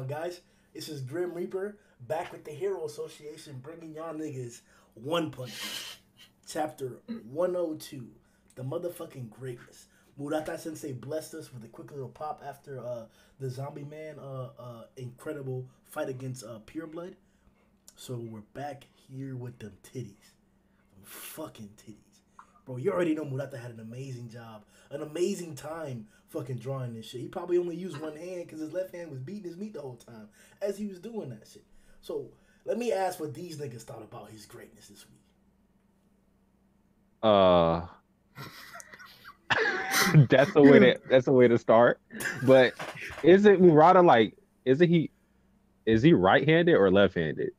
down, guys? This is Grim Reaper back with the Hero Association, bringing y'all niggas One Punch Man, Chapter 102, the motherfucking greatness. Murata Sensei blessed us with a quick little pop after the Zombie Man incredible fight against Pure Blood. So we're back here with them titties, fucking titties. Bro, you already know Murata had an amazing job, an amazing time fucking drawing this shit. He probably only used one hand because his left hand was beating his meat the whole time as he was doing that shit. So let me ask what these niggas thought about his greatness this week. That's a way to start. But isn't Murata like? Is he right-handed or left-handed?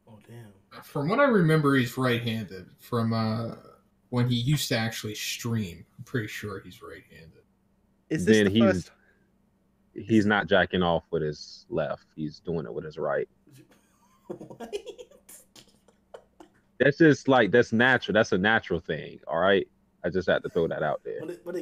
Oh damn! From what I remember, he's right-handed. From when he used to actually stream, I'm pretty sure he's right-handed. Is this Then the first? he's not jacking off with his left. He's doing it with his right. What? That's just like that's natural. That's a natural thing. All right. I just had to throw that out there. But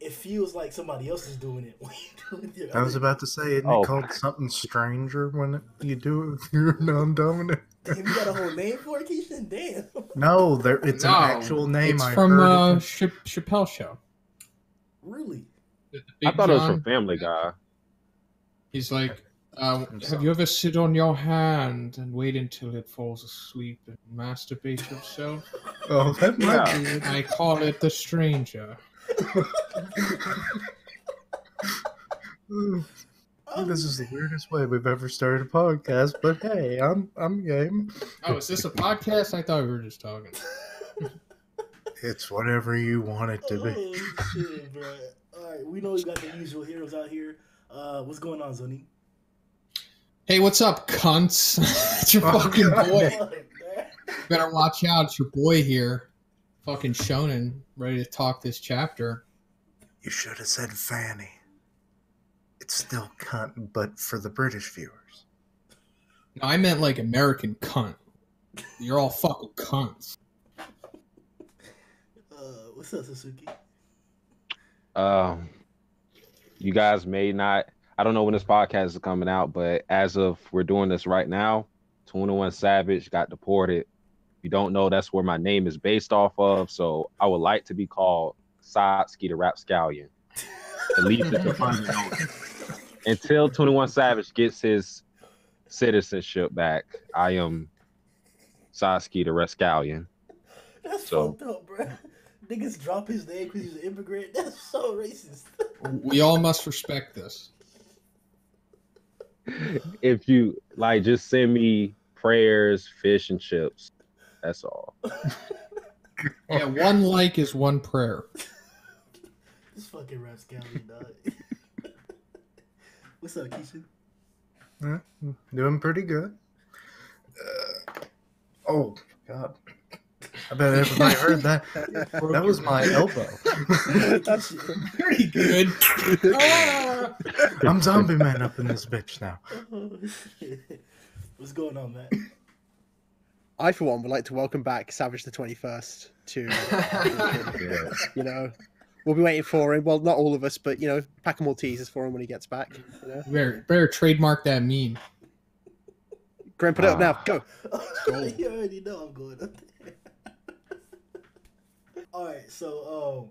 it feels like somebody else is doing it. When you do it with your I was other- about to say, isn't it called something stranger when you do it with your non-dominant? Damn, you got a whole name for it, Kishin? Damn. No, it's an actual name. It's I from heard it Chappelle Show. Really? I thought it was from Family Guy. He's like, have you ever sit on your hand and wait until it falls asleep and masturbate yourself? Oh, that might be it. I call it the stranger. This is the weirdest way we've ever started a podcast, but hey, I'm game. Oh, is this a podcast? I thought we were just talking. It's whatever you want it to be. Oh, shit, bro. All right, we know we got the usual heroes out here. What's going on, Zhoniin? Hey, what's up, cunts? It's your fucking boy. Better watch out. It's your boy here. Fucking Zhoniin, ready to talk this chapter. You should have said Fanny. It's still cunt, but for the British viewers. No, I meant like American cunt. You're all fucking cunts. What's up, Satsuki? You guys may not. I don't know when this podcast is coming out, but as of we're doing this right now, 21 Savage got deported. If you don't know, that's where my name is based off of. So I would like to be called Satsuki the Rapscallion. At least it's a fun until 21 Savage gets his citizenship back. I am Satsuki the Rapscallion. That's fucked up, bro. Niggas drop his name because he's an immigrant. That's so racist. We all must respect this. If you like, just send me prayers, fish, and chips. That's all. Yeah, one like is one prayer. This fucking rapscallion, dog. What's up, Kishin? Doing pretty good. Oh, God. I bet everybody heard that. That was my elbow. That's pretty good. I'm Zombie Man up in this bitch now. What's going on, Matt? I, for one, would like to welcome back Savage the 21st to, you know, we'll be waiting for him. Well, not all of us, but, you know, pack a Maltesers for him when he gets back. You know? Better trademark that meme. Graham, put it up now. Go. You already know I'm going up there. Alright, so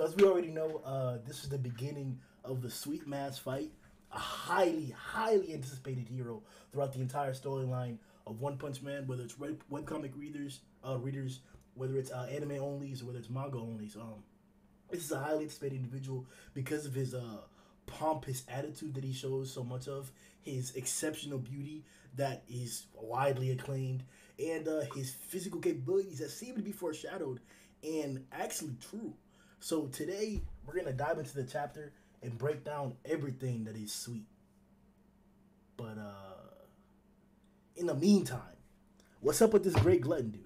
as we already know, this is the beginning of the Sweet Mass fight. A highly, highly anticipated hero throughout the entire storyline of One Punch Man, whether it's webcomic readers, whether it's anime onlys, or whether it's manga onlys. This is a highly anticipated individual because of his pompous attitude that he shows so much of, his exceptional beauty that is widely acclaimed, and his physical capabilities that seem to be foreshadowed and actually true. So today we're gonna dive into the chapter and break down everything that is sweet. But in the meantime, what's up with this great glutton dude?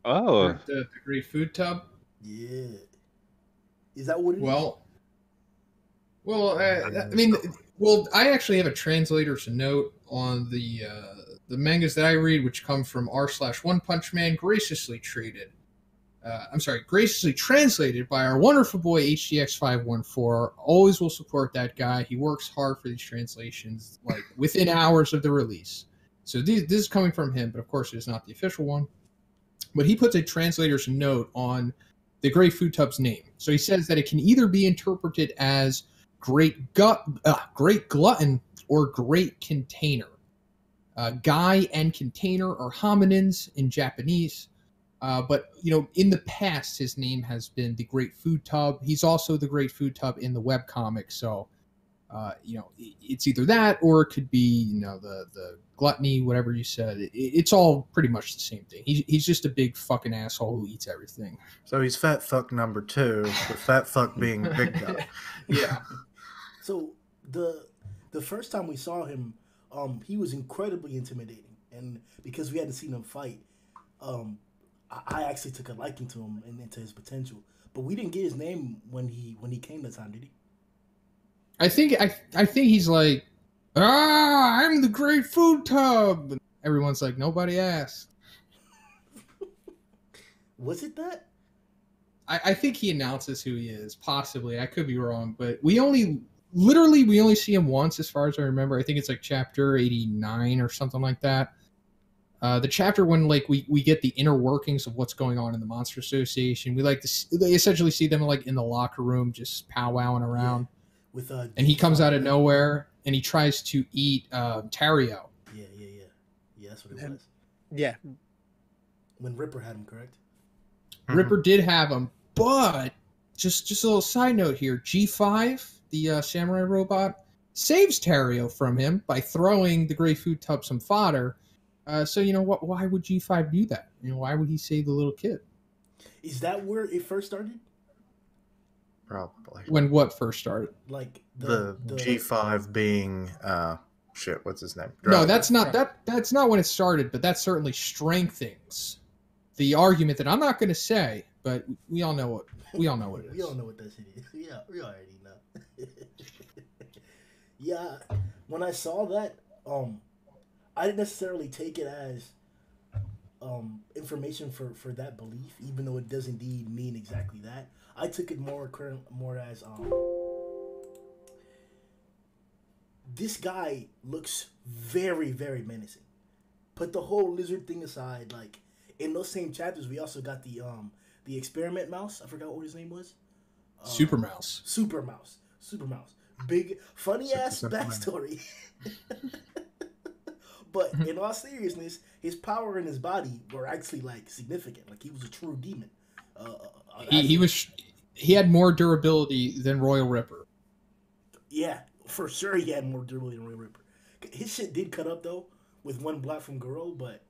Oh, The great food tub. Yeah, is that what it is? Well, I actually have a translator's note on the mangas that I read, which come from r/One Punch Man graciously treated. graciously translated by our wonderful boy HDX514. Always will support that guy. He works hard for these translations, like within hours of the release. So this is coming from him, but of course it is not the official one. But he puts a translator's note on the Great Food Tub's name. So he says that it can either be interpreted as great glutton or great container. Guy and container are hominins in Japanese. But, in the past, his name has been the Great Food Tub. He's also the Great Food Tub in the webcomic. So, it's either that or it could be, the gluttony, whatever you said. It's all pretty much the same thing. He's just a big fucking asshole who eats everything. So he's fat fuck number 2, with fat fuck being big guy. Yeah. So the first time we saw him, he was incredibly intimidating. And because we hadn't seen him fight, I actually took a liking to him and to his potential. But we didn't get his name when he came that time, did he? I think he's like, I'm the Great Food Tub. And everyone's like, nobody asked. Was it that? I think he announces who he is, possibly. I could be wrong, but we only see him once as far as I remember. I think it's like chapter 89 or something like that. The chapter when we get the inner workings of what's going on in the Monster Association. They essentially see them like in the locker room just powwowing around. Yeah. And he comes out of nowhere and he tries to eat Tario. Yeah, that's what it was. Yeah. When Ripper had him, correct? Ripper did have him, but just a little side note here. G5, the samurai robot, saves Tario from him by throwing the Great Food Tub some fodder. So why would G5 do that? Why would he save the little kid? Is that where it first started? Probably. When what first started? Like the G5 being what's his name? No, that's not that's not when it started, but that certainly strengthens the argument that I'm not going to say, but we all know what it is. We all know what that shit is. Yeah, we already know. Yeah, when I saw that, I didn't necessarily take it as information for that belief, even though it does indeed mean exactly that. I took it more as this guy looks very, very menacing. Put the whole lizard thing aside, like in those same chapters, we also got the experiment mouse. I forgot what his name was. Super Mouse. Big funny ass backstory. But in all seriousness, his power and his body were actually like significant. Like he was a true demon. He had more durability than Royal Ripper. Yeah, for sure he had more durability than Royal Ripper. His shit did cut up though with one block from Goro, but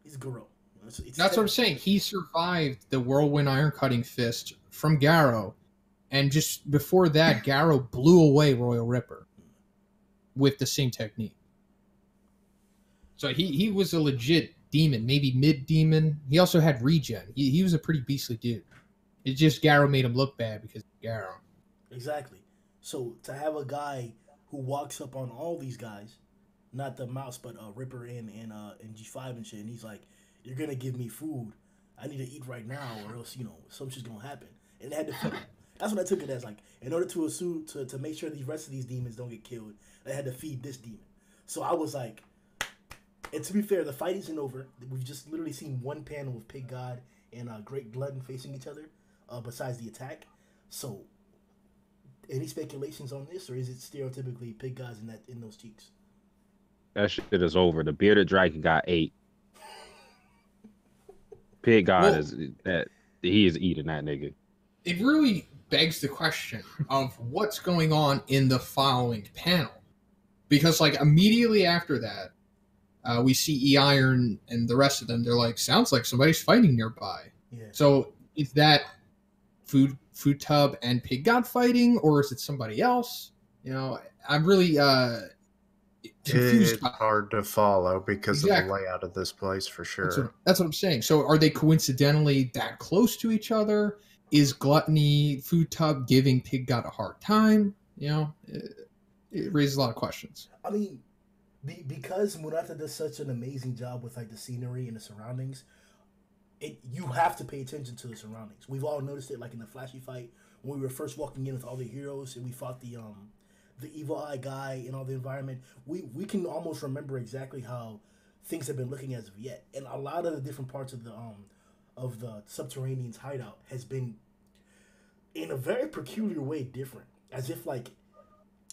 he's Goro. That's what I'm saying. He survived the Whirlwind Iron Cutting Fist from Garo, and just before that, Garo blew away Royal Ripper with the same technique. So he was a legit demon, maybe mid-demon. He also had regen. He was a pretty beastly dude. It's just Garo made him look bad because of Garo. Exactly. So to have a guy who walks up on all these guys, not the mouse, but Ripper and G5 and shit, and he's like, "You're gonna give me food. I need to eat right now, or else some shit's gonna happen." And they had to feed him. That's what I took it as. Like, in order to assume to make sure the rest of these demons don't get killed, they had to feed this demon. So I was like, and to be fair, the fight isn't over. We've just literally seen one panel of Pig God and Great Glutton facing each other, besides the attack. So, any speculations on this, or is it stereotypically Pig Gods in those cheeks? That shit is over. The bearded dragon got 8. Pig God he is eating that nigga. It really begs the question of what's going on in the following panel, because like immediately after that, we see E-Iron and the rest of them. They're like, sounds like somebody's fighting nearby. Yeah. So is that Food Tub and Pig God fighting, or is it somebody else? I'm really confused. It's hard to follow because of the layout of this place, for sure. That's what I'm saying. So are they coincidentally that close to each other? Is Gluttony Food Tub giving Pig God a hard time? It raises a lot of questions. I mean, because Murata does such an amazing job with like the scenery and the surroundings, you have to pay attention to the surroundings. We've all noticed it, like in the Flashy fight when we were first walking in with all the heroes and we fought the evil eye guy and all the environment. We can almost remember exactly how things have been looking as of yet, and a lot of the different parts of the Subterranean's hideout has been in a very peculiar way different, as if like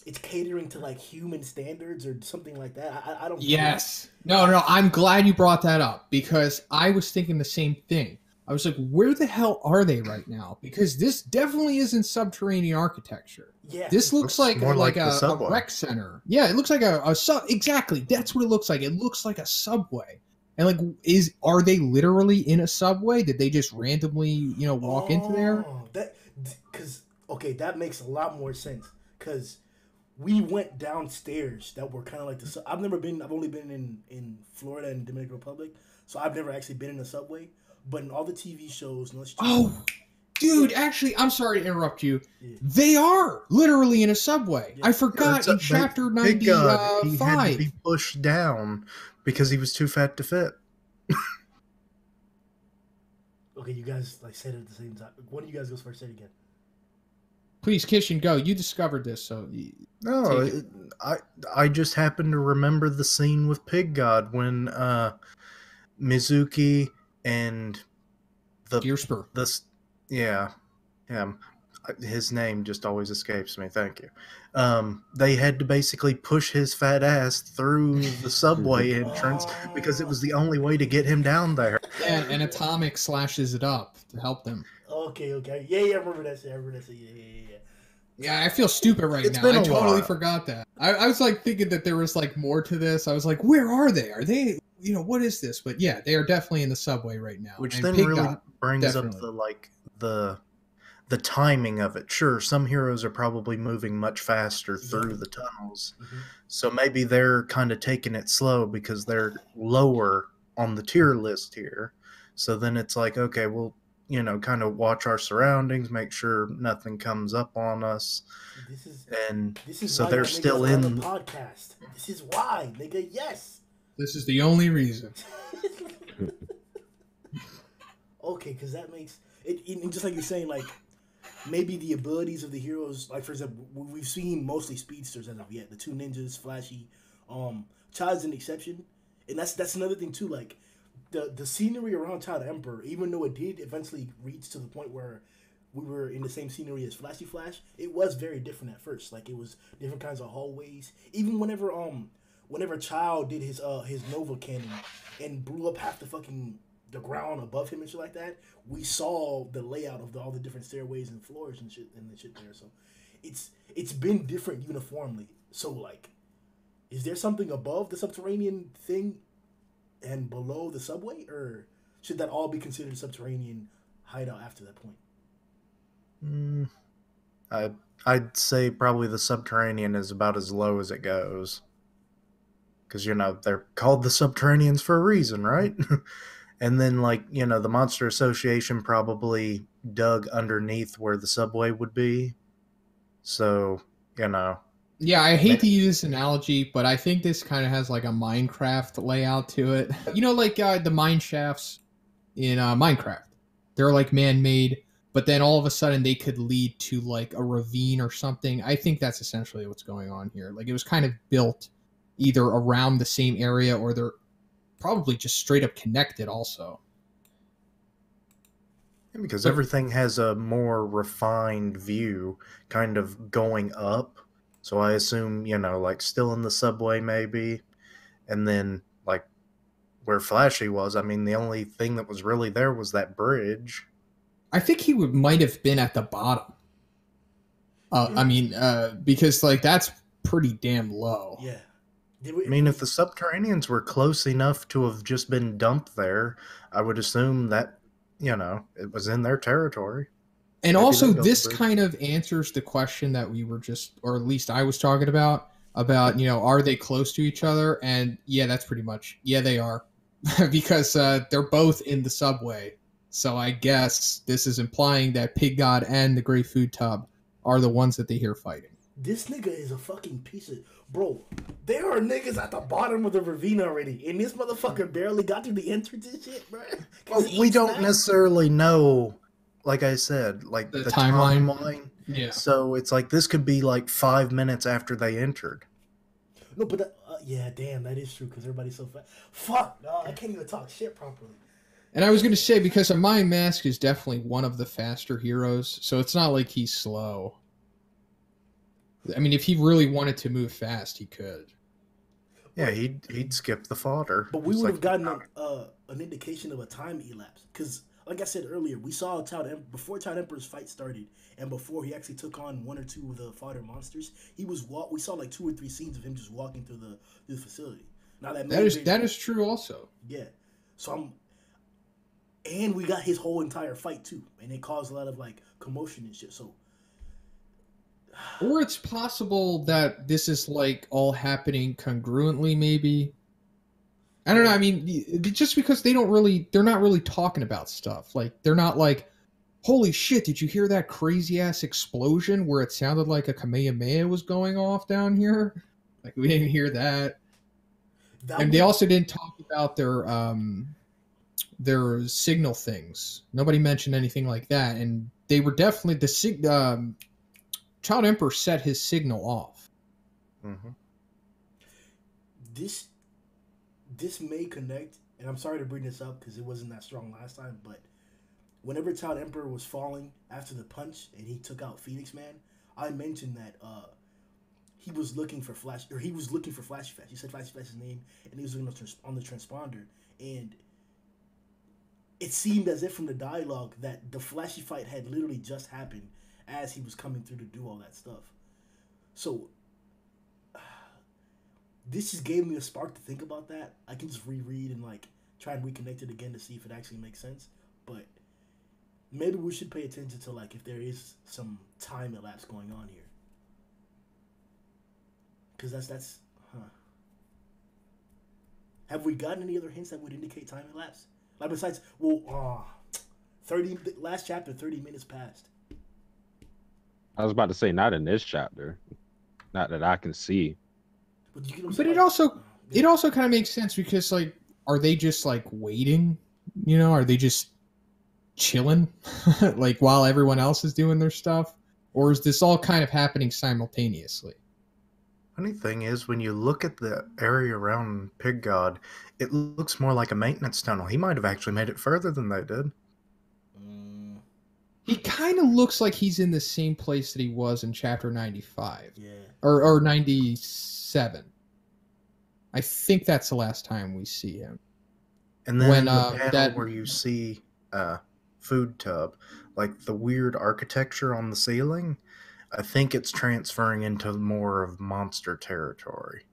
it's catering to like human standards or something like that. I don't. Yes. No. I'm glad you brought that up because I was thinking the same thing. I was like, where the hell are they right now? Because this definitely isn't subterranean architecture. Yeah. This looks like more like the a subway. rec center. Yeah, it looks like a sub. Exactly. That's what it looks like. It looks like a subway. And like, are they literally in a subway? Did they just randomly, walk into there? That makes a lot more sense. Because we went downstairs that were kind of like I've only been in Florida and Dominican Republic, so I've never actually been in a subway. But in all the TV shows, dude, actually, I'm sorry to interrupt you. Yeah. They are literally in a subway. Yeah. I forgot in chapter 95. He had to be pushed down because he was too fat to fit. Okay, you guys said it at the same time. One of you guys goes first. Say it again. Please, Kishin, go. You discovered this, so... No, I just happened to remember the scene with Pig God when Mizuki and Gearspur. Him. His name just always escapes me. Thank you. They had to basically push his fat ass through the subway entrance because it was the only way to get him down there. Yeah, and Atomic slashes it up to help them. Okay. Yeah, I remember that shit. Yeah. Yeah, I feel stupid right now. I totally forgot that. I was like thinking that there was like more to this. I was like, where are they? Are they, what is this? But yeah, they are definitely in the subway right now. Which then really brings up the timing of it. Sure, some heroes are probably moving much faster through the tunnels. Mm-hmm. So maybe they're kind of taking it slow because they're lower on the tier list here. So then it's like, okay, well, kind of watch our surroundings, make sure nothing comes up on us. This is so they're still in the podcast. This is why, nigga. Yes. This is the only reason. Okay, because that makes it just like you're saying, like maybe the abilities of the heroes, like for example, we've seen mostly speedsters as of yet. The two ninjas, Flashy, Child's an exception, and that's another thing too. Like the scenery around Child Emperor, even though it did eventually reach to the point where we were in the same scenery as Flashy Flash, it was very different at first. Like it was different kinds of hallways. Even whenever Child did his Nova Cannon and blew up half the ground above him and shit like that, we saw the layout of all the different stairways and floors and shit there. So it's been different uniformly. So like, is there something above the subterranean thing and below the subway, or should that all be considered a subterranean hideout after that point? I'd say probably the subterranean is about as low as it goes. Because, they're called the Subterraneans for a reason, right? And then, the Monster Association probably dug underneath where the subway would be. So, Yeah, I hate to use this analogy, but I think this kind of has like a Minecraft layout to it. The mine shafts in Minecraft. They're like man-made, but then all of a sudden they could lead to like a ravine or something. I think that's essentially what's going on here. Like it was kind of built either around the same area or they're probably just straight up connected also. Because everything has a more refined view kind of going up. So I assume, still in the subway maybe. And then, where Flashy was, the only thing that was really there was that bridge. I think he might have been at the bottom. Because, that's pretty damn low. Yeah. If the Subterraneans were close enough to have just been dumped there, I would assume that, it was in their territory. And maybe also, this kind of answers the question that we were just, or at least I was talking about, are they close to each other? And yeah, that's pretty much, yeah, they are. Because they're both in the subway. So I guess this is implying that Pig God and the Great Food Tub are the ones that they hear fighting. This nigga is a fucking piece of... Bro, there are niggas at the bottom of the ravine already, and this motherfucker barely got to the entrance and shit, bro. Well, we don't necessarily know, like I said, like the timeline. Yeah. So it's like this could be like 5 minutes after they entered. No, but yeah, damn, that is true because everybody's so fast. Fuck, no, I can't even talk shit properly. And I was going to say, because a Mind Mask is definitely one of the faster heroes, so it's not like he's slow. I mean, if he really wanted to move fast, he could. Yeah, he'd skip the fodder. But we would have gotten an indication of a time elapse. Because, like I said earlier, we saw before Child Emperor's fight started, and before he actually took on one or two of the fodder monsters, we saw like 2 or 3 scenes of him just walking through the facility. Now that is true also. Yeah. So and we got his whole entire fight too, and it caused a lot of like commotion and shit. So. Or it's possible that this is like all happening congruently, maybe. I don't know. I mean, just because they're not really talking about stuff. Like, they're not like, holy shit, did you hear that crazy ass explosion where it sounded like a Kamehameha was going off down here? Like, we didn't hear that. And they also didn't talk about their signal things. Nobody mentioned anything like that. And they were definitely Child Emperor set his signal off. Mm-hmm. This may connect, and I'm sorry to bring this up because it wasn't that strong last time, but whenever Child Emperor was falling after the punch and he took out Phoenix Man, I mentioned that he was looking for Flashy Flash. He said Flashy Flash's name, and he was looking on the transponder, and it seemed as if from the dialogue that the Flashy fight had literally just happened as he was coming through to do all that stuff. So this just gave me a spark to think about that. I can just reread and like try and reconnect it again to see if it actually makes sense. But maybe we should pay attention to like if there is some time elapse going on here. Because that's Have we gotten any other hints that would indicate time elapse? Like besides, last chapter, 30 minutes passed. I was about to say, not in this chapter. Not that I can see. But it also kind of makes sense because, like, are they just, like, waiting? You know, are they just chilling? Like, while everyone else is doing their stuff? Or is this all kind of happening simultaneously? Funny thing is, when you look at the area around Pig God, it looks more like a maintenance tunnel. He might have actually made it further than they did. He kind of looks like he's in the same place that he was in chapter 95. Yeah. Or 97. I think that's the last time we see him. And then the panel where you see Food Tub, like the weird architecture on the ceiling, I think it's transferring into more of monster territory.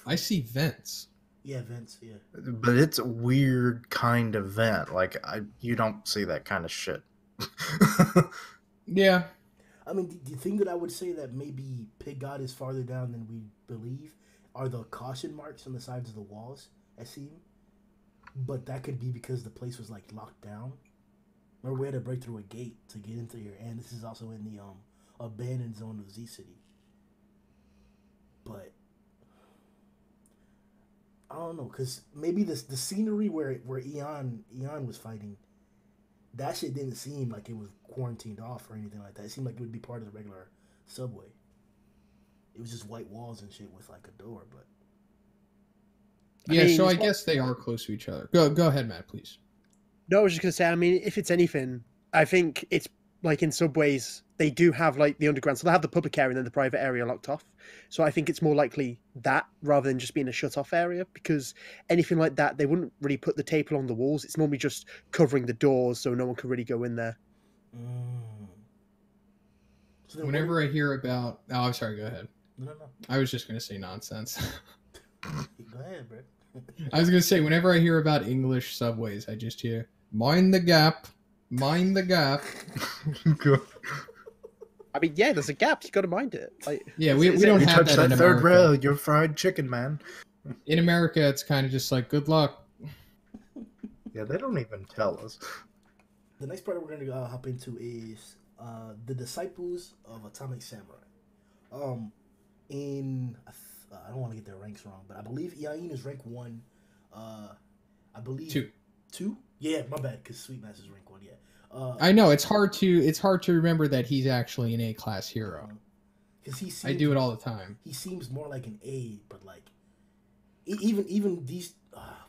I see vents. Yeah, vents, yeah. But it's a weird kind of vent. Like, you don't see that kind of shit. Yeah. I mean, the thing that I would say that maybe Pig God is farther down than we believe are the caution marks on the sides of the walls, I see him. But that could be because the place was, like, locked down. Remember, we had to break through a gate to get into here, and this is also in the abandoned zone of Z City. But I don't know, because maybe the scenery where Eon was fighting, that shit didn't seem like it was quarantined off or anything like that. It seemed like it would be part of the regular subway. It was just white walls and shit with like a door, but... Yeah, so I guess they are close to each other. Go ahead, Matt, please. No, I was just going to say, I mean, if it's anything, I think it's like in subways, they do have like the underground, so they have the public area and then the private area locked off. So I think it's more likely that rather than just being a shut off area, because anything like that, they wouldn't really put the tape along the walls. It's normally just covering the doors so no one can really go in there. So whenever I hear about... Oh, I'm sorry, go ahead. No. I was just going to say nonsense. Go ahead, bro. I was going to say, whenever I hear about English subways, I just hear, mind the gap, mind the gap. I mean, yeah, there's a gap. You got to mind it. Like, yeah, we don't have that in America. Third rail, you're fried chicken, man. In America, it's kind of just like, good luck. Yeah, they don't even tell us. The next part we're going to hop into is the Disciples of Atomic Samurai. I don't want to get their ranks wrong, but I believe Yain is rank 1. I believe 2. 2? Yeah, my bad, because Sweet Mass is rank 1. Yeah. I know it's hard to remember that he's actually an A-class hero. Because I do it all the time. He seems more like an A, but like even these.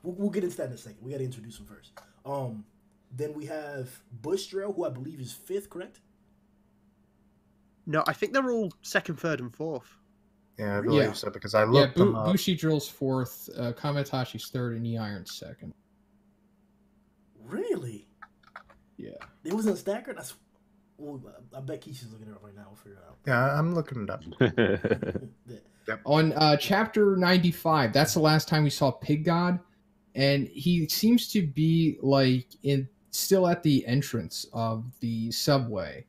We'll get into that in a second. We got to introduce him first. Then we have Bush Drill, who I believe is 5th, correct? No, I think they're all 2nd, 3rd, and 4th. Yeah, I believe so because I looked them up. Bushi Drill's 4th, Kamatashi's 3rd, and E-Iron's 2nd. Really? Yeah. It was in Stacker? I bet Kishin's looking it up right now. We'll figure it out. Yeah, I'm looking it up. Yep. On chapter 95, that's the last time we saw Pig God, and he seems to be like still at the entrance of the subway.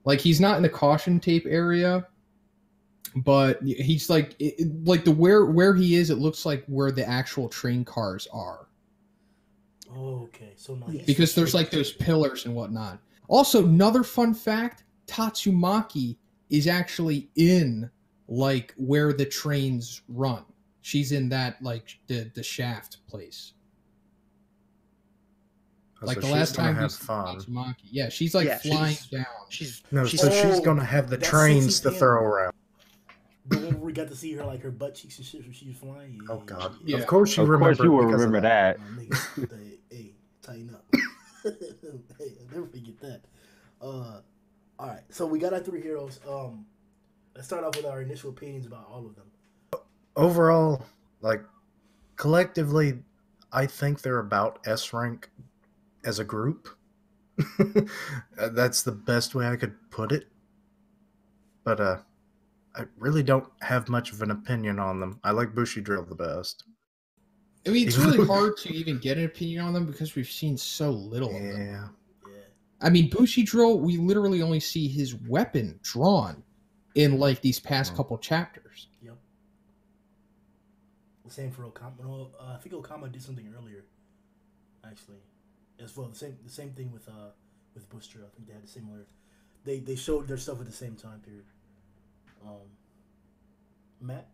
Like he's not in the caution tape area, but he's like like the where he is. It looks like where the actual train cars are. Oh, okay. So no, because there's like those pillars and whatnot. Also, another fun fact: Tatsumaki is actually in like where the trains run. She's in that like the shaft place. Like the last time we saw Tatsumaki, yeah, she's like flying down. She's gonna have the trains to throw around. The one where we got to see her like her butt cheeks and shit when she was flying. Oh God! Yeah. Of course you remember that. Hey, tighten up. Hey, I'll never forget that. All right, so we got our 3 heroes. Let's start off with our initial opinions about all of them. Overall, like collectively, I think they're about S rank as a group. That's the best way I could put it. But I really don't have much of an opinion on them. I like Bushi Drill the best. I mean, it's really hard to even get an opinion on them because we've seen so little of them. Yeah. I mean, Bushi Drill, we literally only see his weapon drawn in like these past couple chapters. Yep. The same for Okama. No, I think Okama did something earlier, actually, as well. The same thing with Bush Drill. I think they had a similar. They showed their stuff at the same time period. Matt?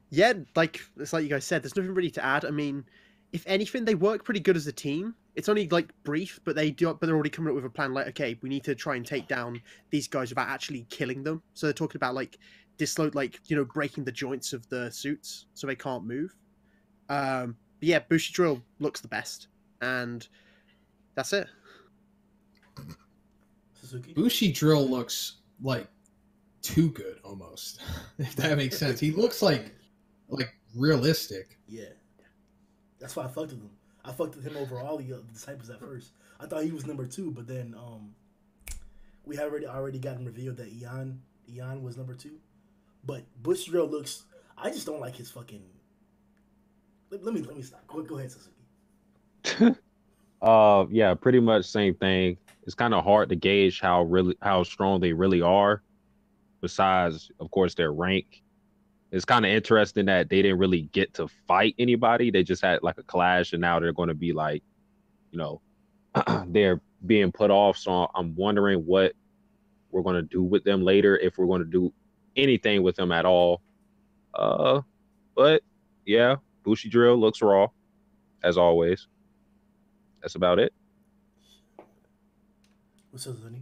Yeah, like it's like you guys said, there's nothing really to add. I mean, if anything, they work pretty good as a team. It's only like brief, but they're already coming up with a plan. Like, okay, we need to try and take down these guys without actually killing them. So they're talking about like breaking the joints of the suits so they can't move. But yeah, Bushi Drill looks the best, and that's it. Satsuki? Bushi Drill looks like too good almost, if that makes sense. He looks like realistic. Yeah, that's why I fucked with him. I fucked with him over all the disciples at first. I thought he was number 2, but then we had already gotten revealed that Eon was number 2. But Bush Drill looks. I just don't like his fucking. Let me stop. Go ahead, Satsuki. Yeah, pretty much same thing. It's kind of hard to gauge how strong they really are. Besides, of course, their rank. It's kind of interesting that they didn't really get to fight anybody. They just had like a clash, and now they're going to be like, they're being put off. So I'm wondering what we're going to do with them later, if we're going to do anything with them at all. But yeah, Bushi Drill looks raw, as always. That's about it. What's up, Zhoniin?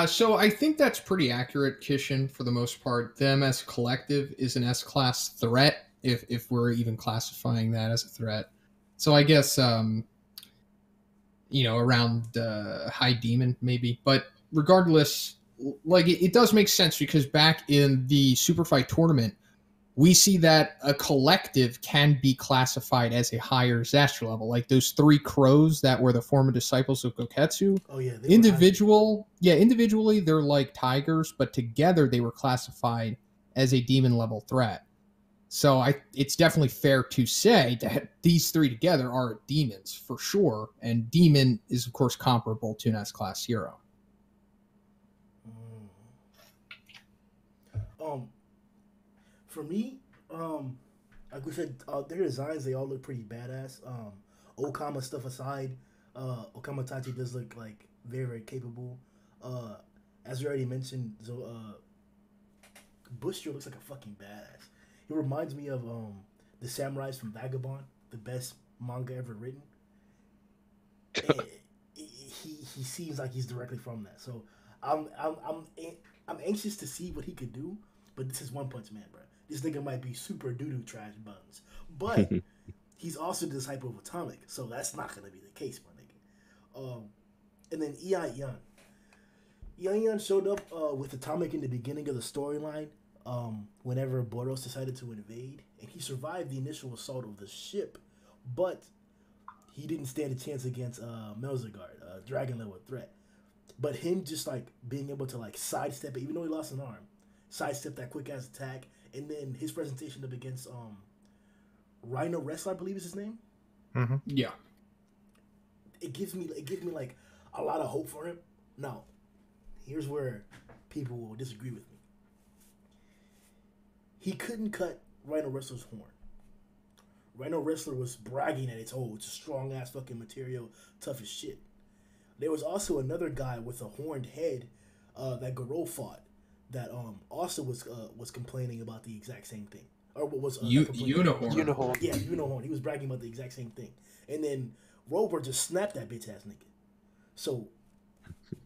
So I think that's pretty accurate, Kishin, for the most part. Them as a collective is an S-class threat, if we're even classifying that as a threat. So I guess, around High Demon, maybe. But regardless, like, it does make sense because back in the Super Fight tournament, we see that a collective can be classified as a higher Zastra level. Like those 3 crows that were the former disciples of Goketsu. Oh, yeah. Individually, they're like tigers, but together they were classified as a demon level threat. So it's definitely fair to say that these 3 together are demons for sure. And demon is, of course, comparable to an S-class hero. For me, like we said, their designs, they all look pretty badass. Okama stuff aside, Okama Tachi does look like very, very capable. as we already mentioned, Buster looks like a fucking badass. He reminds me of the samurais from Vagabond, the best manga ever written. And he seems like he's directly from that. So I'm anxious to see what he could do. But this is One Punch Man, bro. This nigga might be super doo-doo trash buns, but he's also the disciple of Atomic, so that's not gonna be the case, my nigga. And then Yan Yan showed up with Atomic in the beginning of the storyline. Whenever Boros decided to invade, and he survived the initial assault of the ship, but he didn't stand a chance against Melzagard, a dragon level threat. But him just like being able to like sidestep it, even though he lost an arm, sidestep that quick ass attack, and then his presentation up against Rhino Wrestler, I believe is his name. Mm-hmm. Yeah. It gives me like a lot of hope for him. Now, here's where people will disagree with me. He couldn't cut Rhino Wrestler's horn. Rhino Wrestler was bragging at it's it's a strong ass fucking material, tough as shit. There was also another guy with a horned head that Garou fought that also was complaining about the exact same thing. Or what was Unihorn. Yeah, Unihorn. He was bragging about the exact same thing. And then Rover just snapped that bitch ass nigga. So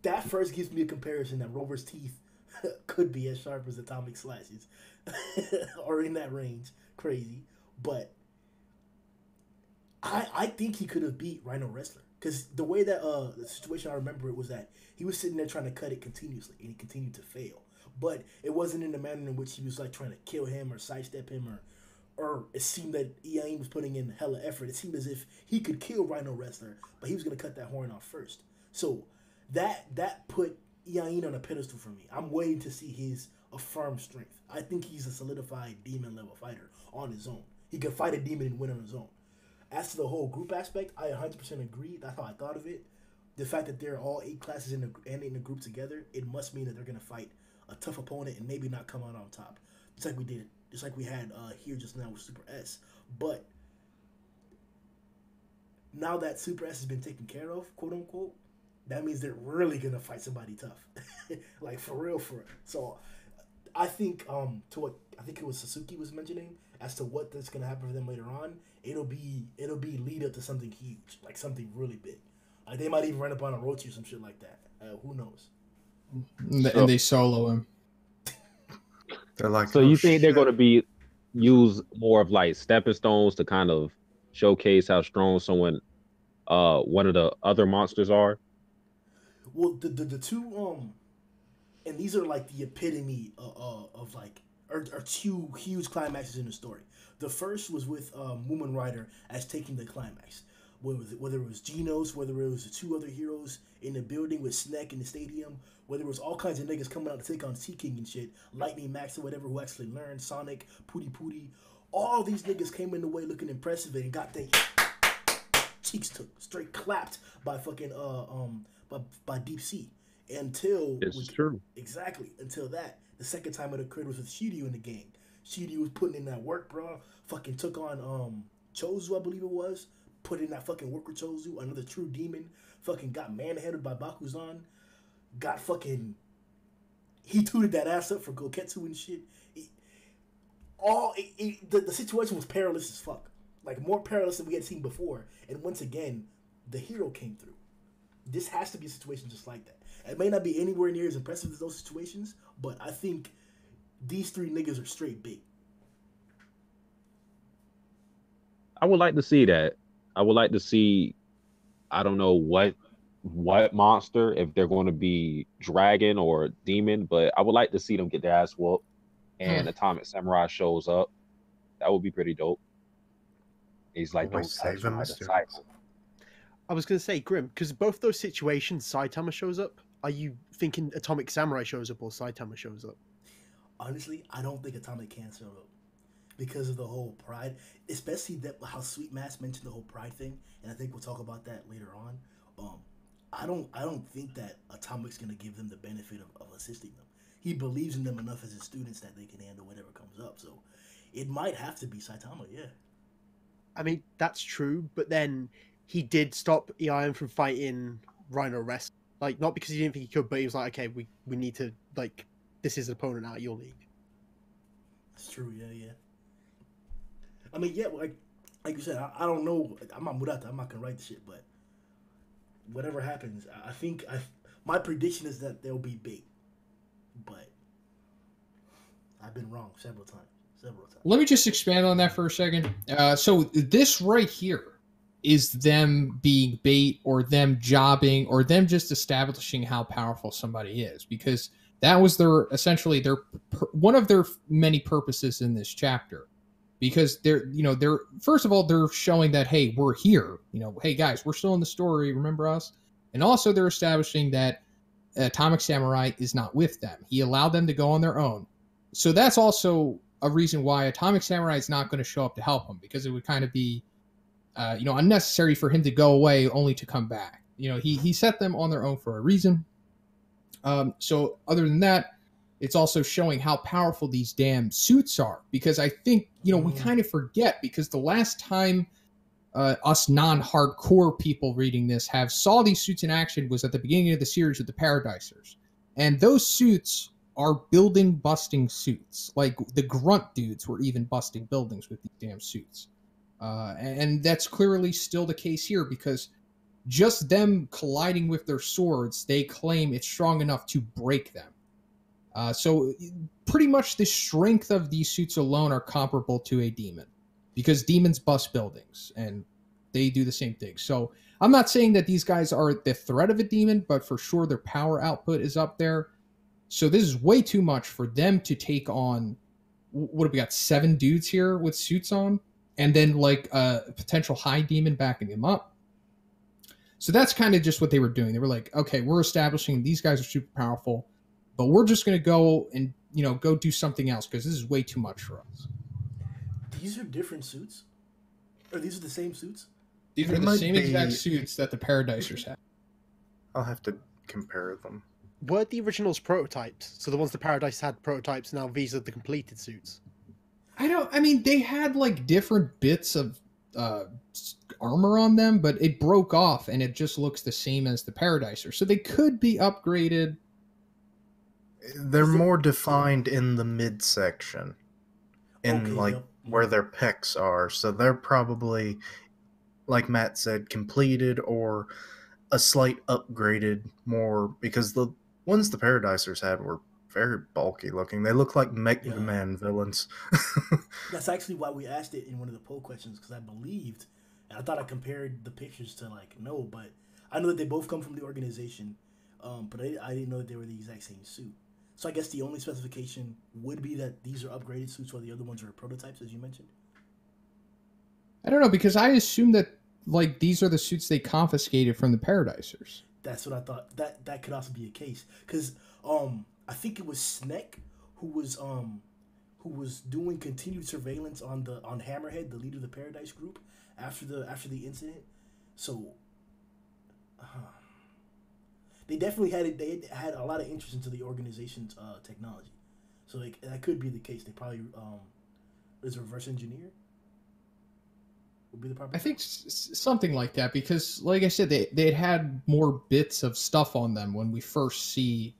that first gives me a comparison that Rover's teeth could be as sharp as Atomic Slash's. Or in that range. Crazy. But I think he could have beat Rhino Wrestler. Because the way that the situation I remember it was that he was sitting there trying to cut it continuously and he continued to fail. But it wasn't in the manner in which he was like trying to kill him or sidestep him or it seemed that Ian was putting in hella effort. It seemed as if he could kill Rhino Wrestler, but he was gonna cut that horn off first. So that put Ian on a pedestal for me. I'm waiting to see his affirmed strength. I think he's a solidified demon level fighter on his own. He can fight a demon and win on his own. As to the whole group aspect, I 100% agree. That's how I thought of it. The fact that they're all 8 classes in the group together, it must mean that they're gonna fight a tough opponent and maybe not come out on top. Just like we had here just now with Super S. But now that Super S has been taken care of, quote unquote, that means they're really gonna fight somebody tough. Like for real. So I think to what I think it was Satsuki was mentioning as to what that's gonna happen for them later on, it'll be lead up to something huge, like something really big. Like they might even run up on Orochi or some shit like that. Who knows? And they solo him. They're like, so you think they're going to use more of like stepping stones to kind of showcase how strong one of the other monsters are? Well, the two and these are like the epitome of like are two huge climaxes in the story. The first was with Moomin Rider as taking the climax. Whether it was Genos, whether it was the 2 other heroes in the building with Snek in the stadium, whether it was all kinds of niggas coming out to take on Sea King and shit, Lightning Max or whatever who actually learned, Sonic, Pooty, all these niggas came in the way looking impressive and got their cheeks took, straight clapped by fucking by Deep Sea. Until true. Exactly. Until that. The second time it occurred was with Shiryu in the game. Shiryu was putting in that work, bro. Fucking took on Chozu, I believe it was. Put in that fucking work with Chozu, another true demon. Fucking got manhandled by Bakuzan. Got fucking... He tooted that ass up for Goketsu and shit. The situation was perilous as fuck. Like, more perilous than we had seen before. And once again, the hero came through. This has to be a situation just like that. It may not be anywhere near as impressive as those situations, but I think these 3 niggas are straight big. I would like to see that. I would like to see, I don't know what monster, if they're going to be dragon or demon, but I would like to see them get their ass whooped and Atomic Samurai shows up. That would be pretty dope. He's like, don't touch my disciple. I was going to say, Grimm, because both those situations, Saitama shows up. Are you thinking Atomic Samurai shows up or Saitama shows up? Honestly, I don't think Atomic can show up because of the whole pride, especially that how Sweet Mass mentioned the whole pride thing, and I think we'll talk about that later on. I don't think that Atomic's going to give them the benefit of assisting them. He believes in them enough as his students that they can handle whatever comes up. So it might have to be Saitama, yeah. I mean, that's true, but then he did stop EIM from fighting Rhino Wrestler. Like, not because he didn't think he could, but he was like, okay, we need to, like, this is an opponent out of your league. That's true, yeah. I mean, yeah, like you said, I don't know. I'm not Murata. I'm not gonna write the shit, but whatever happens, I think my prediction is that they'll be big, but I've been wrong several times. Let me just expand on that for a second. So this right here is them being bait, or them jobbing, or them just establishing how powerful somebody is, because that was essentially one of their many purposes in this chapter. Because they're first of all, they're showing that, hey, we're here. Hey guys, we're still in the story. Remember us? And also they're establishing that Atomic Samurai is not with them. He allowed them to go on their own. So that's also a reason why Atomic Samurai is not going to show up to help him, because it would kind of be, unnecessary for him to go away only to come back. He set them on their own for a reason. So other than that, it's also showing how powerful these damn suits are, because I think, we kind of forget, because the last time us non-hardcore people reading this saw these suits in action was at the beginning of the series with the Paradisers. And those suits are building busting suits. Like the grunt dudes were even busting buildings with these damn suits. And that's clearly still the case here, because just them colliding with their swords, they claim it's strong enough to break them. So pretty much the strength of these suits alone are comparable to a demon, because demons bust buildings and they do the same thing. So I'm not saying that these guys are the threat of a demon, but for sure their power output is up there. So this is way too much for them to take on. What have we got? 7 dudes here with suits on, and then like a potential high demon backing him up. So that's kind of just what they were doing. They were like, okay, we're establishing these guys are super powerful, but we're just going to go and, go do something else, because this is way too much for us. These are different suits? Or these are the same suits? These are the same exact suits that the Paradisers have. I'll have to compare them. Were the originals prototypes? So the ones the Paradise had prototypes, now these are the completed suits? They had like different bits of armor on them, but it broke off and it just looks the same as the Paradiser. So they could be upgraded. They're more defined in the midsection, where their pecs are. So they're probably, like Matt said, completed or a slight upgraded more, because the ones the Paradisers had were very bulky looking. They look like Mega Man villains. That's actually why we asked it in one of the poll questions, because I believed, and I thought I compared the pictures to but I know that they both come from the organization, but I didn't know that they were the exact same suit. So I guess the only specification would be that these are upgraded suits while the other ones are prototypes, as you mentioned? I don't know, because I assume that these are the suits they confiscated from the Paradisers. That's what I thought. That could also be a case, because I think it was Sneck who was doing continued surveillance on Hammerhead, the leader of the Paradise group, after the incident. So they definitely had a lot of interest into the organization's technology. So that could be the case. They probably is reverse engineer. Would be the proper. I think something like that, because like I said, they had more bits of stuff on them when we first see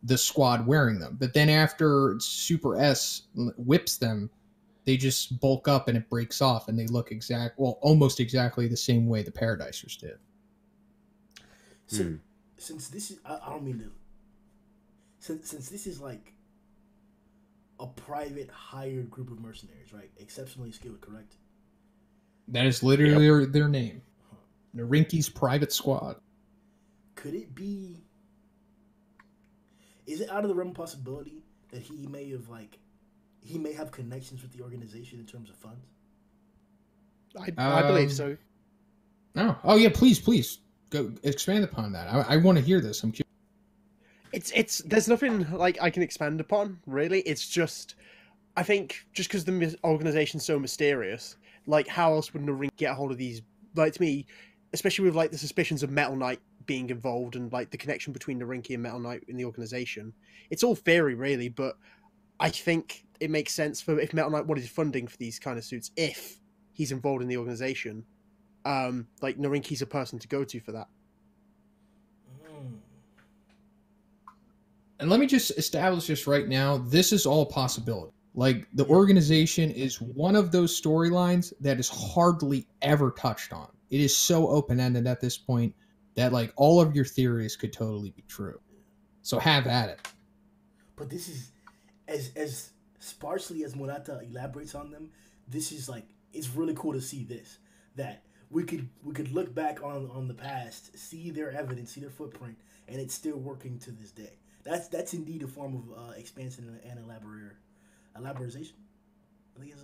the squad wearing them, but then after Super S whips them, they just bulk up and it breaks off, and they look almost exactly the same way the Paradisers did. Since this is, I don't mean to. Since this is like a private hired group of mercenaries, right? Exceptionally skilled, correct? That is literally their name. Narinki's private squad. Could it be? Is it out of the realm of possibility that he may have connections with the organization in terms of funds? I believe so. No. Oh yeah, please go expand upon that. I want to hear this. I'm curious. There's nothing I can expand upon, really. It's just, I think, just because the organization's so mysterious, how else would Narinki get a hold of these? To me, especially with the suspicions of Metal Knight being involved and the connection between Narinki and Metal Knight in the organization, it's all theory, really. But I think it makes sense if Metal Knight wanted funding for these kind of suits, if he's involved in the organization, Narinki's a person to go to for that. And let me just establish this right now. This is all possibility. Like, the organization is one of those storylines that is hardly ever touched on. It is so open-ended at this point that, like, all of your theories could totally be true. So have at it. But this is, as sparsely as Murata elaborates on them, this is like, it's really cool to see this. That we could look back on the past, see their evidence, see their footprint, and it's still working to this day. That's indeed a form of expansion and elaboration. I think that's the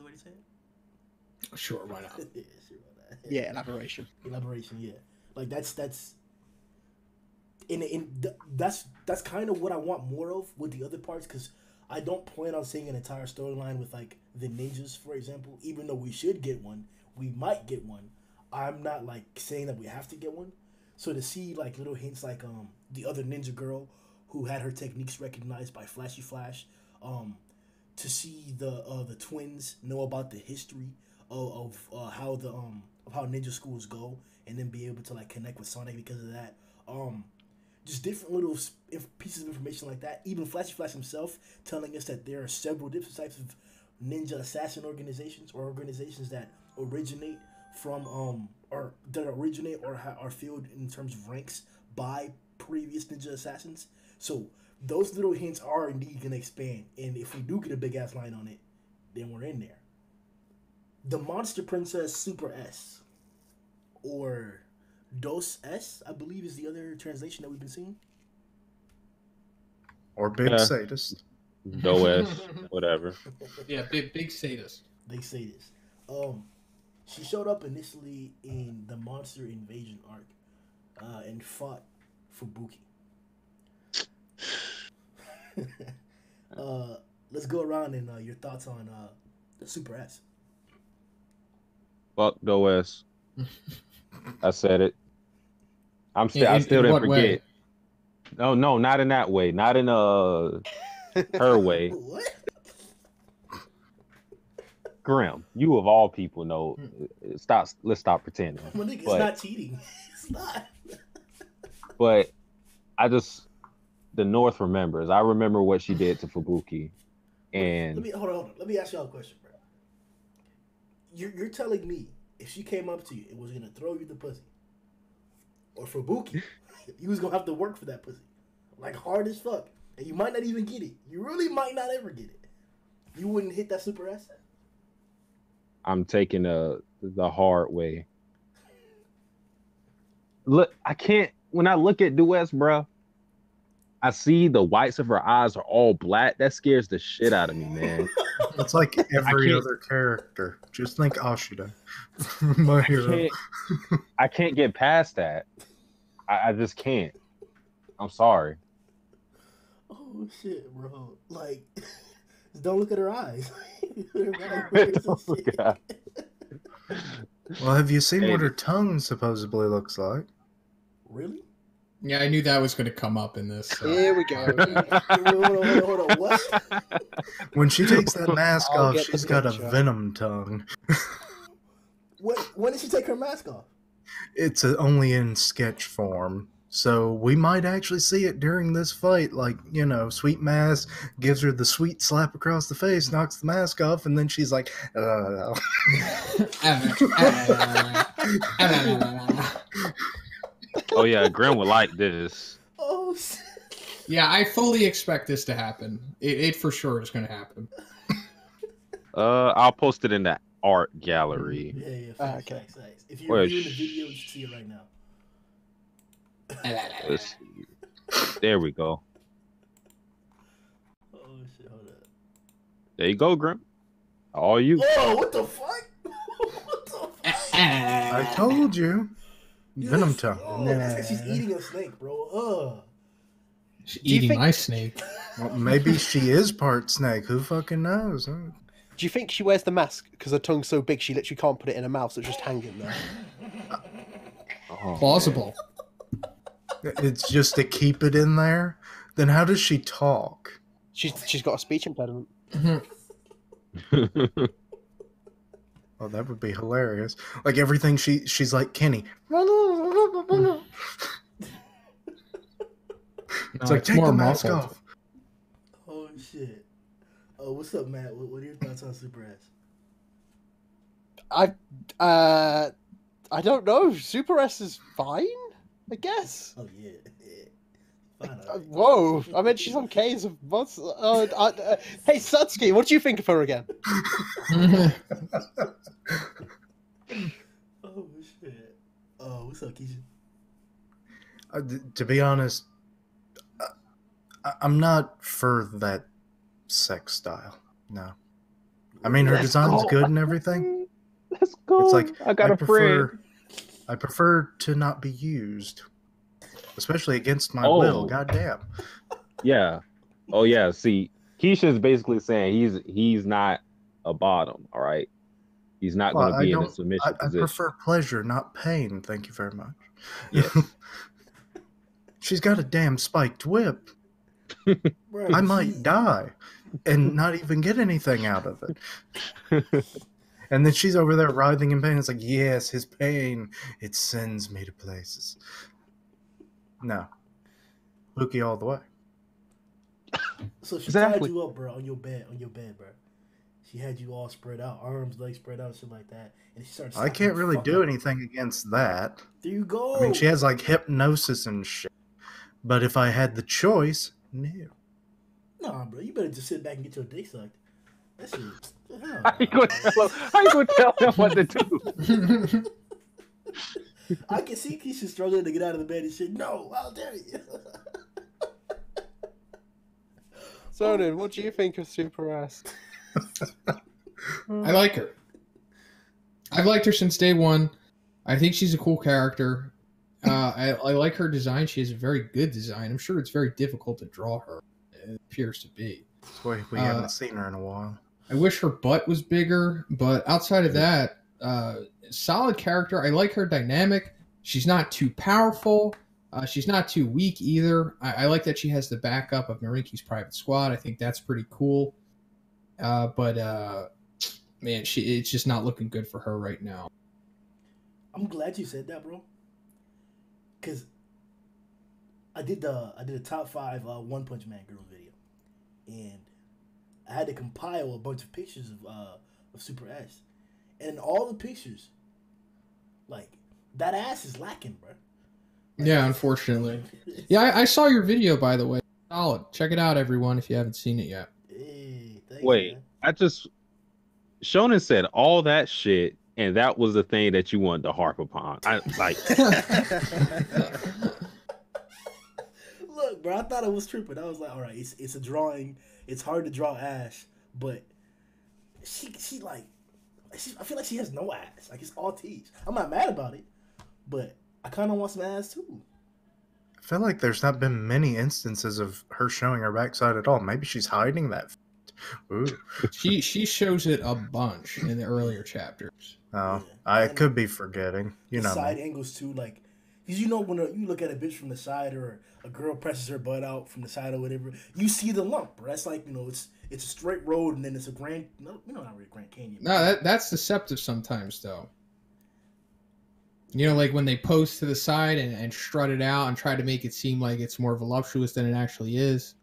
way to say it. Sure, why not? Yeah, sure about that. Yeah, elaboration. Elaboration, yeah. Like that's that's kind of what I want more of with the other parts, because I don't plan on seeing an entire storyline with like the ninjas, for example. Even though we should get one, we might get one. I'm not like saying that we have to get one. So to see like little hints like the other ninja girl who had her techniques recognized by Flashy Flash, to see the twins know about the history of how ninja schools go, and then be able to like connect with Sonic because of that. Just different little pieces of information like that. Even Flashy Flash himself telling us that there are several different types of ninja assassin organizations, or organizations that originate from or are filled in terms of ranks by previous ninja assassins. So those little hints are indeed going to expand, and if we do get a big ass line on it, then we're in there. The Monster Princess Super S, or Dos S, I believe is the other translation that we've been seeing. Or Big Sadist. Dos S, whatever. Yeah, big sadist. Big Sadist. She showed up initially in the Monster Invasion arc, and fought Fubuki. Let's go around and your thoughts on the Super S. Fuck Dos S. I said it. I still didn't forget. Way? No, not in that way. Not in her way. What? Grimm, you of all people know. Let's stop pretending. Well, nigga, it's not cheating. It's not. But the North remembers. I remember what she did to Fubuki. And hold on. Let me ask y'all a question, bro. You're telling me if she came up to you and was gonna throw you the pussy, or Fubuki, you was gonna have to work for that pussy, like hard as fuck, and you might not even get it. You really might not ever get it. You wouldn't hit that Super S. I'm taking the hard way. Look, I can't. When I look at Duets, bro, I see the whites of her eyes are all black. That scares the shit out of me, man. It's like every other character. Just think Ashida. My hero. I can't get past that. I just can't. I'm sorry. Oh shit, bro! Like, don't look at her eyes. Oh, God. Well, have you seen what her tongue supposedly looks like? Really? Yeah, I knew that was going to come up in this. So. Here we go. Hold on. What? When she takes that mask I'll off, get she's the got a picture. venom tongue. When did she take her mask off? It's only in sketch form. So we might actually see it during this fight. Like, Sweet Mask gives her the sweet slap across the face, knocks the mask off, and then she's like, Oh yeah, Grimm would like this. Oh shit. Yeah, I fully expect this to happen. It for sure is going to happen. I'll post it in the art gallery. Yeah. Facts. If you're Well, viewing the video, you should see it right now. Let's see. There we go. Oh shit, hold up. There you go, Grimm. All you. Whoa, what the fuck? What the fuck? I told you. Venom tongue. Oh, nah. She's eating a snake, bro. She's eating my snake. Well, maybe she is part snake. Who fucking knows? Huh? Do you think she wears the mask because her tongue's so big she literally can't put it in her mouth, so it's just hanging there? Oh, Plausible. It's just to keep it in there? Then how does she talk? She's got a speech impediment. Oh, that would be hilarious. Like everything she's like Kenny. It's like, take the mask off. Oh, what's up, Matt? What are your thoughts on Super S? I don't know. Super S is fine, I guess. Oh yeah. Fine, Whoa! I mean, she's on K's of months. Hey, Satsuki, what do you think of her again? Oh shit. Oh, what's up, Kishin? To be honest, I'm not for that sex style. No. I mean, her design's good and everything. Let's go. It's like I got a friend. I prefer to not be used, especially against my will. Goddamn. Yeah. Oh yeah. See, Keisha's basically saying he's not a bottom. All right. He's not going to be in a submission position. I prefer pleasure, not pain. Thank you very much. Yes. She's got a damn spiked whip. I might die and not even get anything out of it. And then she's over there writhing in pain. It's like, yes, his pain, it sends me to places. No. Luki all the way. So she tied you up, bro, on your bed, bro. She had you all spread out, arms, legs spread out, shit like that. And she started. I can't really do anything against that. There you go. I mean, she has like hypnosis and shit. But if I had the choice, no. Nah, bro, you better just sit back and get your dick sucked. That shit. How you gonna tell him what to do? I can see Keisha struggling to get out of the bed and shit. No, how dare you? Zhoniin, what do you think of Super S? I like her. I've liked her since day one. I think she's a cool character. I like her design. She has a very good design. I'm sure it's very difficult to draw her. It appears to be. That's why we haven't seen her in a while. I wish her butt was bigger, but outside of that, solid character. I like her dynamic. She's not too powerful. She's not too weak either. I like that she has the backup of Narinki's private squad. I think that's pretty cool. But man, it's just not looking good for her right now. I'm glad you said that, bro. Cause I did a top 5 One Punch Man girl video, and I had to compile a bunch of pictures of Super S, and in all the pictures, like that ass is lacking, bro. Like, yeah, unfortunately. Yeah, I saw your video, by the way. Solid. Check it out, everyone, if you haven't seen it yet. Hey, thanks, wait, man. Shonen said all that shit, and that was the thing that you wanted to harp upon. I like. Look, bro, I thought it was tripping. I was like, all right, it's a drawing. It's hard to draw ass, but she I feel like she has no ass. Like, it's all teeth. I'm not mad about it, but I kind of want some ass too. I feel like there's not been many instances of her showing her backside at all. Maybe she's hiding that. Ooh. She shows it a bunch in the earlier chapters. Oh, Yeah. I could be forgetting. You know, side angles too, like, because when you look at a bitch from the side, or a girl presses her butt out from the side or whatever, you see the lump, bro. That's like, it's a straight road, and then it's a not really Grand Canyon. No, that's deceptive sometimes, though. Like when they pose to the side and strut it out and try to make it seem like it's more voluptuous than it actually is.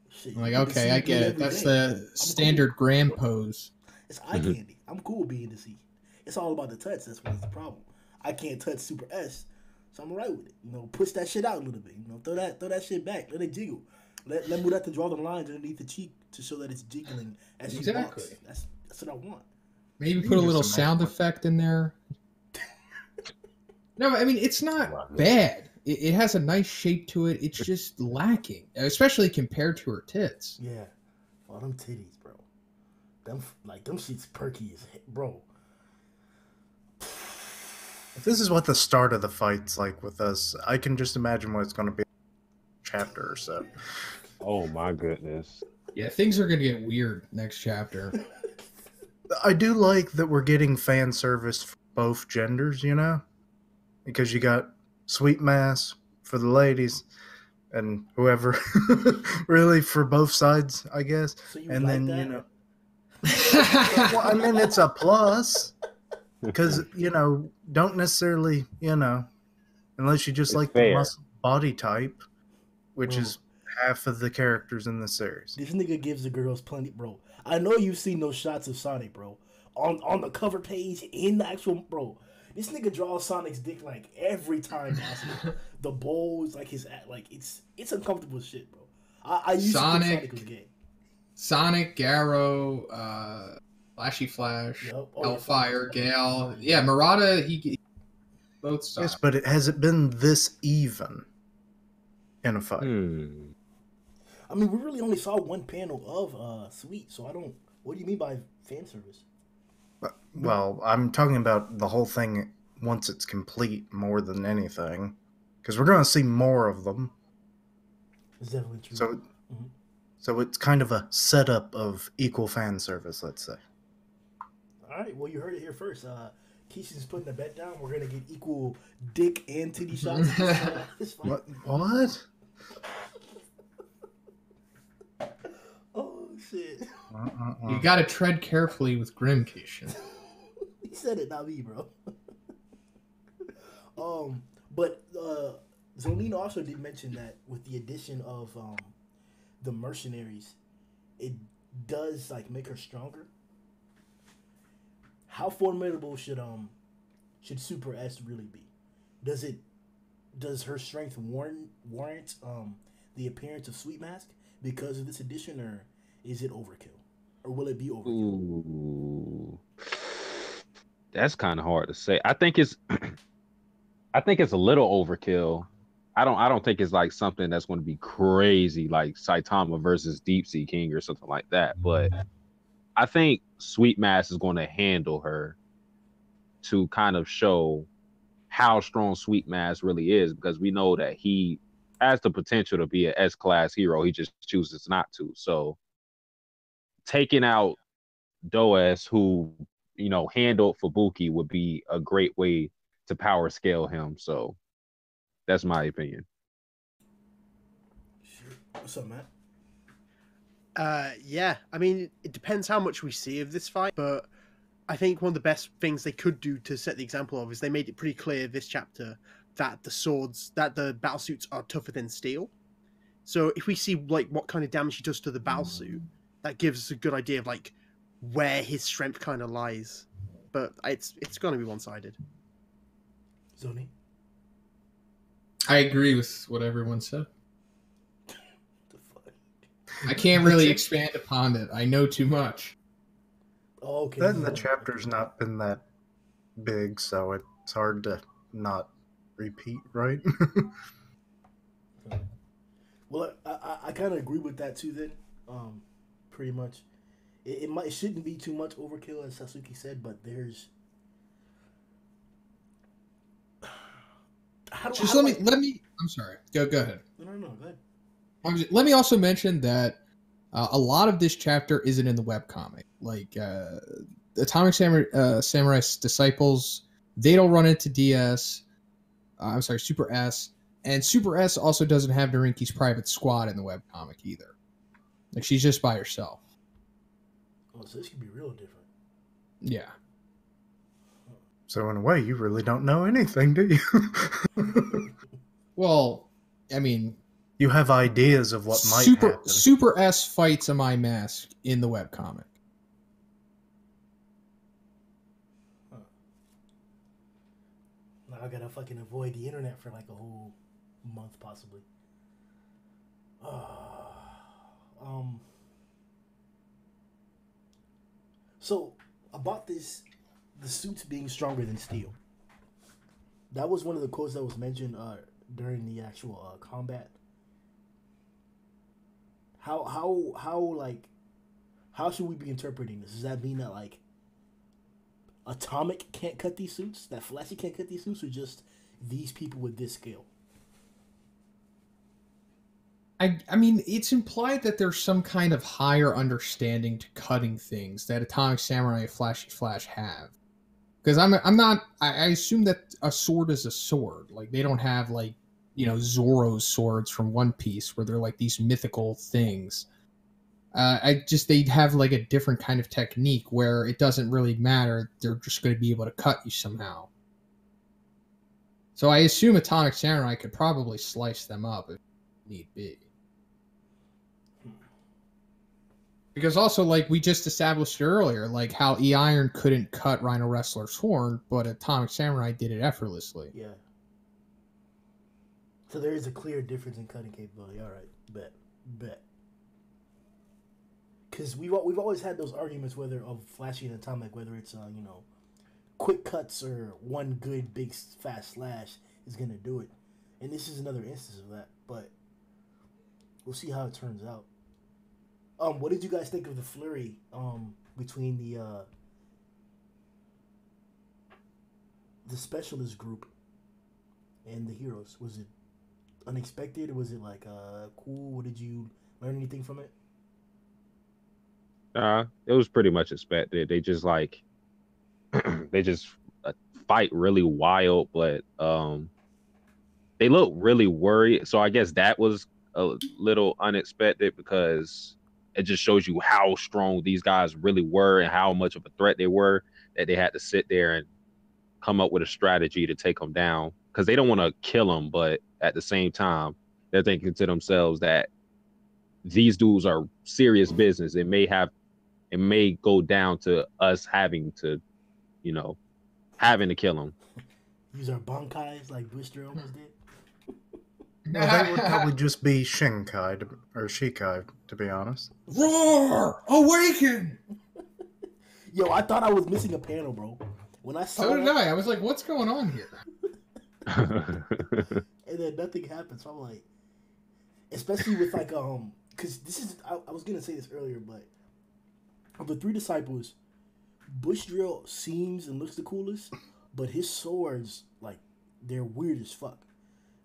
Shit, I'm like, okay, I get it. That's the standard Graham pose. It's eye candy. I'm cool with being deceived. It's all about the touch. That's what's the problem. I can't touch Super S, so I'm alright with it. Push that shit out a little bit. Throw that shit back. Let it jiggle. Let Murata draw the lines underneath the cheek to show that it's jiggling as she walks. That's what I want. Maybe put a little sound effect in there. No, I mean, it's not bad. It has a nice shape to it. It's just lacking, especially compared to her tits. Yeah. Oh, them titties, bro. Them shit's perky as heck, bro. if this is what the start of the fight's like with us, I can just imagine what it's going to be. Chapter or so. Oh my goodness. Yeah, things are gonna get weird next chapter. I do like that we're getting fan service for both genders, because you got Sweet Mass for the ladies and whoever really for both sides, I guess. So you and like then that? well, I mean, it's a plus because don't necessarily unless you just like the muscle body type, which is half of the characters in the series. This nigga gives the girls plenty, bro. I know you've seen those shots of Sonic, bro. On the cover page, in the actual, bro. This nigga draws Sonic's dick like every time possible. The bowls, like his, like it's uncomfortable shit, bro. I used to think Sonic was gay. Sonic, Garrow, Flashy Flash, Yep. Hellfire, Gale. Yeah, Murata, he both stop. Yes, but has it been this even in a fight? I mean, we really only saw one panel of Sweet, so I don't. What do you mean by fan service? Well, I'm talking about the whole thing once it's complete more than anything, because we're going to see more of them. It's definitely true. So, so it's kind of a setup of equal fan service, let's say. All right. Well, you heard it here first. Kishin's putting the bet down. We're gonna get equal dick and titty shots. What? Oh shit! You gotta tread carefully with Grimm, Kishin. He said it, not me, bro. But Zhoniin also did mention that with the addition of the mercenaries, it does like make her stronger. How formidable should Super S really be? Does her strength warrant the appearance of Sweet Mask because of this addition, or is it overkill? Or will it be overkill? Ooh. That's kind of hard to say. I think it's a little overkill. I don't think it's like something that's going to be crazy like Saitama versus Deep Sea King or something like that, but I think Sweet Mask is going to handle her to kind of show how strong Sweet Mask really is, because we know that he has the potential to be an S-class hero. He just chooses not to. So taking out Does, who, you know, handled Fubuki, would be a great way to power scale him. So that's my opinion. What's up, Matt? Yeah, I mean, it depends how much we see of this fight, but I think one of the best things they could do to set the example of is they made it pretty clear this chapter that the battlesuits are tougher than steel. So if we see like what kind of damage he does to the battlesuit, that gives us a good idea of like where his strength kind of lies. But it's going to be one-sided. Zhoniin? I agree with what everyone said. I can't really expand upon it. I know too much. Oh, okay. Then the chapter's not been that big, so it's hard to not repeat, right? Well, I kind of agree with that too. Then, pretty much, it shouldn't be too much overkill, as Satsuki said. But there's let me. I'm sorry. Go ahead. No, go ahead. Let me also mention that a lot of this chapter isn't in the webcomic. Like, Atomic Samurai's disciples, they don't run into Super S. And Super S also doesn't have Narinki's private squad in the webcomic either. Like, she's just by herself. Oh, so this could be real different. Yeah. So in a way, you really don't know anything, do you? Well, I mean... You have ideas of what might happen. Super S fights a My Mask in the webcomic. Huh. Now I gotta fucking avoid the internet for like a whole month, possibly. So, about this, the suits being stronger than steel. That was one of the quotes that was mentioned during the actual combat. How should we be interpreting this? Does that mean that like Atomic can't cut these suits? That Flashy can't cut these suits, or just these people with this skill? I mean, it's implied that there's some kind of higher understanding to cutting things that Atomic Samurai and Flashy Flash have. Because I assume that a sword is a sword. Like, they don't have, like, you know, Zoro's swords from One Piece, where they're like these mythical things. They'd have like a different kind of technique where it doesn't really matter. They're just going to be able to cut you somehow. So I assume Atomic Samurai could probably slice them up if need be. Because also, like we just established earlier, like how E-Iron couldn't cut Rhino Wrestler's horn, but Atomic Samurai did it effortlessly. Yeah. So there is a clear difference in cutting capability. All right, bet. Because we've always had those arguments whether of Flashy and Atomic, whether it's quick cuts or one good big fast slash is gonna do it, and this is another instance of that. But we'll see how it turns out. What did you guys think of the flurry between the specialist group and the heroes? Was it unexpected? Was it like cool? Did you learn anything from it? It was pretty much expected. They just like they just fight really wild, but they look really worried. So I guess that was a little unexpected because it just shows you how strong these guys really were and how much of a threat they were, that they had to sit there and come up with a strategy to take them down, because they don't want to kill them, but at the same time they're thinking to themselves that these dudes are serious business. It may go down to us having to kill them. These are bankais like Booster almost did. No, they would probably just be Shinkai or Shikai, to be honest. Roar! Awaken! Yo, I thought I was missing a panel, bro. When I saw so did I. I was like, what's going on here? And then nothing happened. So I'm like, especially with like because this is I was gonna say this earlier, but of the three disciples, Bush Drill seems and looks the coolest, but his swords, like, they're weird as fuck.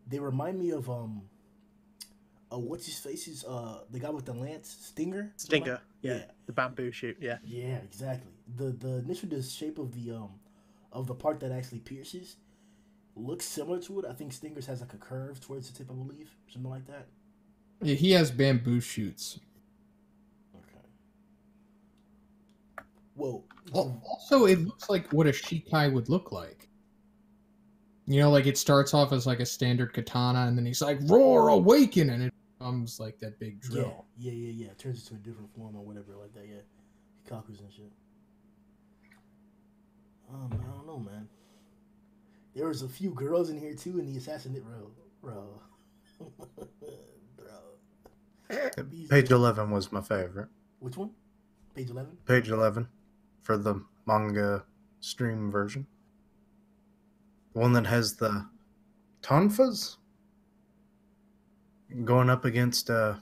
They remind me of what's his face's the guy with the lance, Stinger, yeah, the bamboo shoot, yeah, exactly. The initial shape of the part that actually pierces looks similar to it. I think Stinger's has like a curve towards the tip, I believe, something like that. Yeah, he has bamboo shoots. Okay. Well, also it looks like what a Shikai would look like. Like it starts off as like a standard katana, and then he's like, roar, awaken, and it becomes like that big drill. Yeah. It turns into a different form or whatever like that, yeah. Kakus and shit. I don't know, man. There was a few girls in here, too, in the assassinate bro. Page 11 was my favorite. Which one? Page 11? Page 11 for the manga stream version. The one that has the tonfas going up against the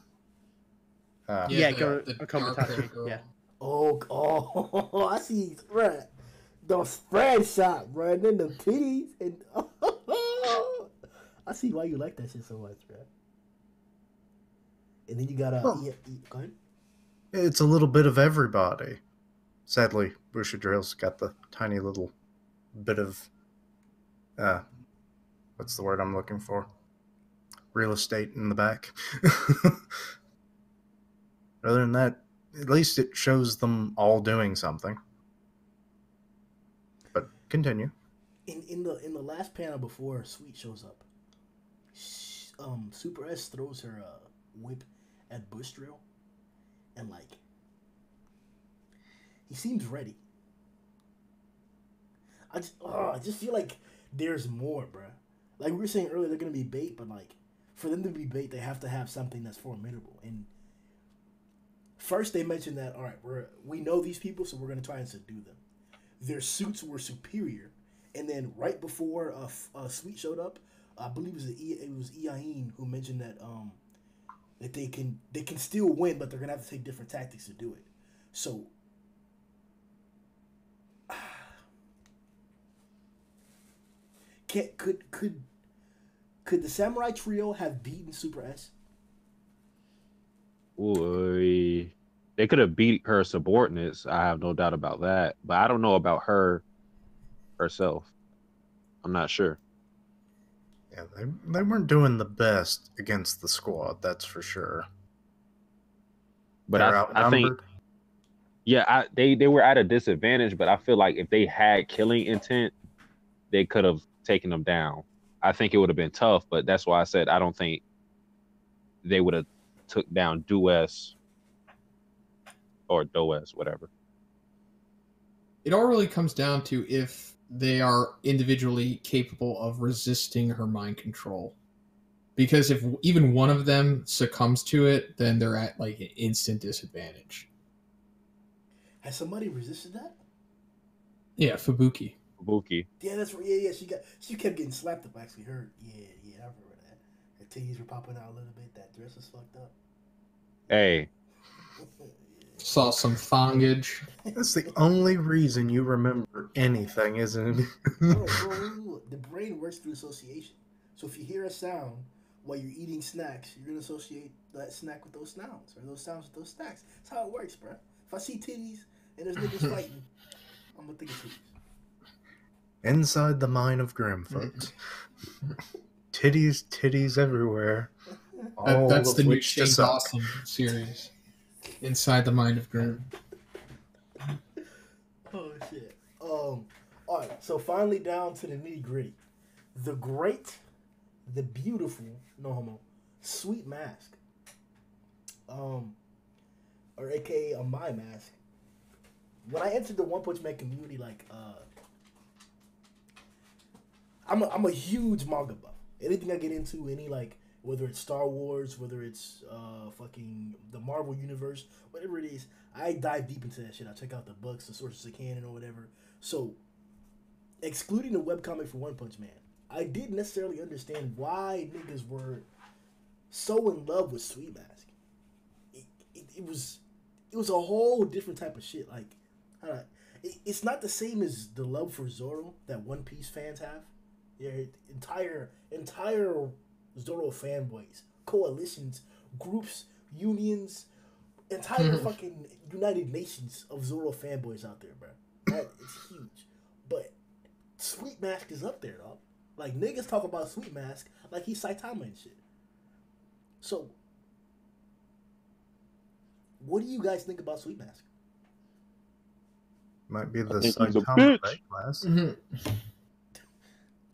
Komatachi. Yeah. Oh, I see. Right. The spread shot, bro. And then the titties. And I see why you like that shit so much, bro. And then you got go ahead. It's a little bit of everybody. Sadly, Bushidrill's got the tiny little bit of what's the word I'm looking for? Real estate in the back. Other than that, at least it shows them all doing something. But continue. In the last panel before Sweet shows up, Super S throws her whip at Bush Drill, and like he seems ready. I just feel like there's more, bruh. Like we were saying earlier, they're gonna be bait, but like for them to be bait, they have to have something that's formidable. And first, they mentioned that all right, we know these people, so we're gonna try and subdue them. Their suits were superior, and then right before Sweet showed up, I believe it was Iain who mentioned that that they can still win, but they're gonna have to take different tactics to do it. So. Could the Samurai Trio have beaten Super S? Ooh, they could have beat her subordinates. I have no doubt about that. But I don't know about her herself. I'm not sure. Yeah, they weren't doing the best against the squad, that's for sure. But I think, yeah, they were at a disadvantage. But I feel like if they had killing intent, they could have taken them down. I think it would have been tough, but that's why I said I don't think they would have took down Dues or Does, whatever. It all really comes down to if they are individually capable of resisting her mind control. Because if even one of them succumbs to it, then they're at like an instant disadvantage. Has somebody resisted that? Yeah, Fubuki. Yeah, that's right. Yeah. She kept getting slapped up. I actually heard. Yeah. I remember that. Her titties were popping out a little bit. That dress was fucked up. Hey. Saw some thongage. That's the only reason you remember anything, isn't it? Bro, the brain works through association. So if you hear a sound while you're eating snacks, you're gonna associate that snack with those sounds, or those sounds with those snacks. That's how it works, bro. If I see titties and there's niggas fighting, I'm gonna think of titties. Inside the mind of Grimm, folks. Titties everywhere. That's the new Shane Dawson series. Inside the Mind of Grimm. Oh shit. Alright, so finally down to the nitty gritty. The great, the beautiful, no homo, Sweet Mask. Or aka a My Mask. When I entered the One Punch Man community, like I'm a huge manga buff. Anything I get into, any like whether it's Star Wars, whether it's fucking the Marvel universe, whatever it is, I dive deep into that shit. I check out the books, the sources of canon, or whatever. So, excluding the webcomic for One Punch Man, I didn't necessarily understand why niggas were so in love with Sweet Mask. It was a whole different type of shit. Like, it's not the same as the love for Zoro that One Piece fans have. Yeah, entire Zoro fanboys, coalitions, groups, unions, entire fucking United Nations of Zoro fanboys out there, bro. It's huge. But Sweet Mask is up there, dog. Like, niggas talk about Sweet Mask like he's Saitama and shit. So, what do you guys think about Sweet Mask? Might be the Saitama class.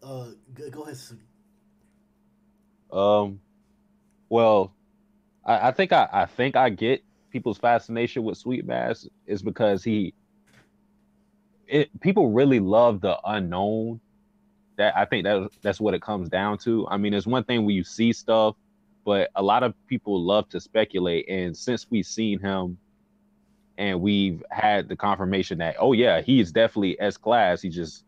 Go ahead, Satsuki. Well, I think I get people's fascination with Sweet Mask is because people really love the unknown. That I think that's what it comes down to. I mean, it's one thing when you see stuff, but a lot of people love to speculate. And since we've seen him, and we've had the confirmation that, oh yeah, he is definitely S class. He just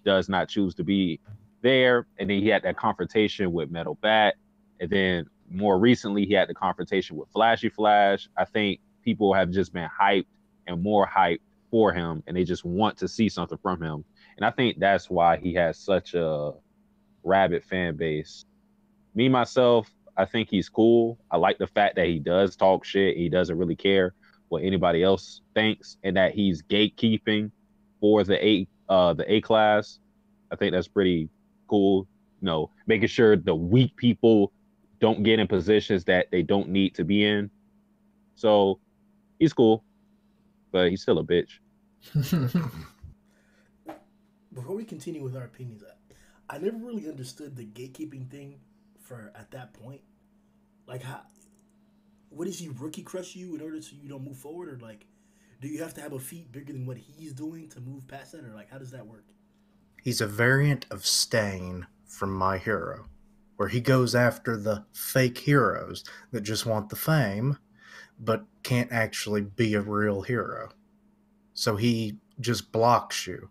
does not choose to be there. And then he had that confrontation with Metal Bat. And then more recently, he had the confrontation with Flashy Flash. I think people have just been hyped and more hyped for him, and they just want to see something from him. And I think that's why he has such a rabid fan base. Me, myself, I think he's cool. I like the fact that he does talk shit. He doesn't really care what anybody else thinks, and that he's gatekeeping for the A class. I think that's pretty cool. You know, making sure the weak people don't get in positions that they don't need to be in. So he's cool, but he's still a bitch. Before we continue with our opinions, I never really understood the gatekeeping thing at that point. Like, what does he rookie crush you in order so you don't move forward, or like, do you have to have a feat bigger than what he's doing to move past that, or like, how does that work? He's a variant of Stain from My Hero, where he goes after the fake heroes that just want the fame, but can't actually be a real hero. So he just blocks you.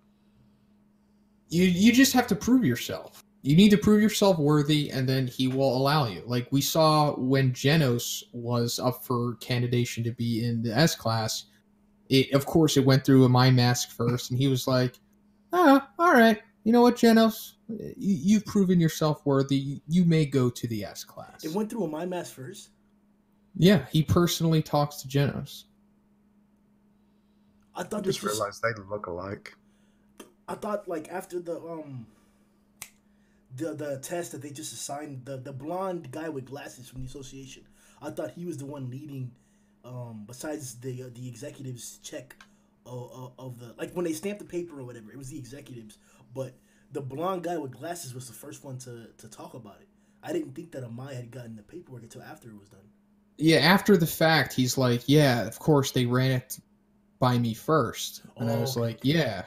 You just have to prove yourself. You need to prove yourself worthy, and then he will allow you. Like we saw when Genos was up for candidation to be in the S class. Of course, it went through a My Mask first, and he was like, all right. You know what, Genos? You've proven yourself worthy. You may go to the S class. It went through a My Mask first? Yeah, he personally talks to Genos. I thought I just realized they look alike. I thought, like, after the test that they just assigned, the blonde guy with glasses from the association, I thought he was the one leading, besides the executives' check of the, like, when they stamped the paper or whatever, it was the executives, but the blonde guy with glasses was the first one to talk about it. I didn't think that Amaya had gotten the paperwork until after it was done. Yeah, after the fact, he's like, yeah, of course they ran it by me first, and I was like, yeah,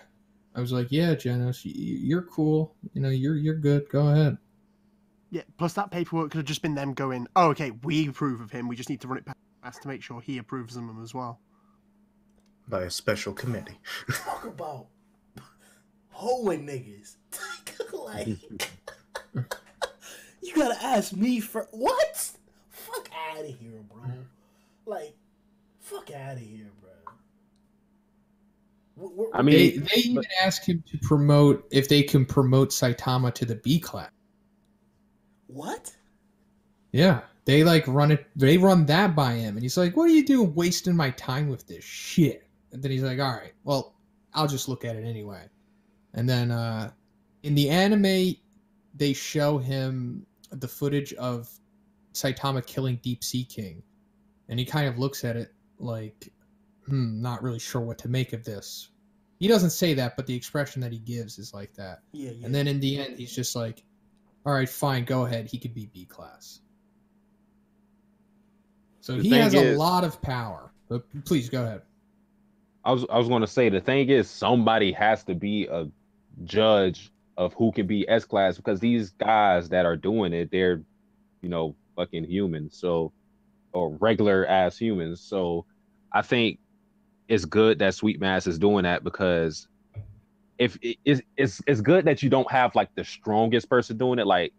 Genos, you're cool. You know, you're good. Go ahead. Yeah. Plus, that paperwork could have just been them going, "Oh, okay, we approve of him. We just need to run it past to make sure he approves of them as well." By a special committee. Talk about hoeing niggas. Like, you gotta ask me for what? Fuck out of here, bro. Like, fuck out of here, bro. I mean, they even asked him to promote if they can promote Saitama to the B class. What? Yeah, they like run it. They run that by him, and he's like, "What are you doing, wasting my time with this shit?" And then he's like, "All right, well, I'll just look at it anyway." And then in the anime, they show him the footage of Saitama killing Deep Sea King, and he kind of looks at it like, not really sure what to make of this. He doesn't say that, but the expression that he gives is like that. Yeah. And then in the end, he's just like, all right, fine, go ahead. He could be B class. So he has a lot of power. But please, go ahead. I was going to say, the thing is, somebody has to be a judge of who can be S class, because these guys that are doing it, they're, fucking humans. So, or regular ass humans. So I think it's good that Sweet Mass is doing that, because if it's good that you don't have like the strongest person doing it, like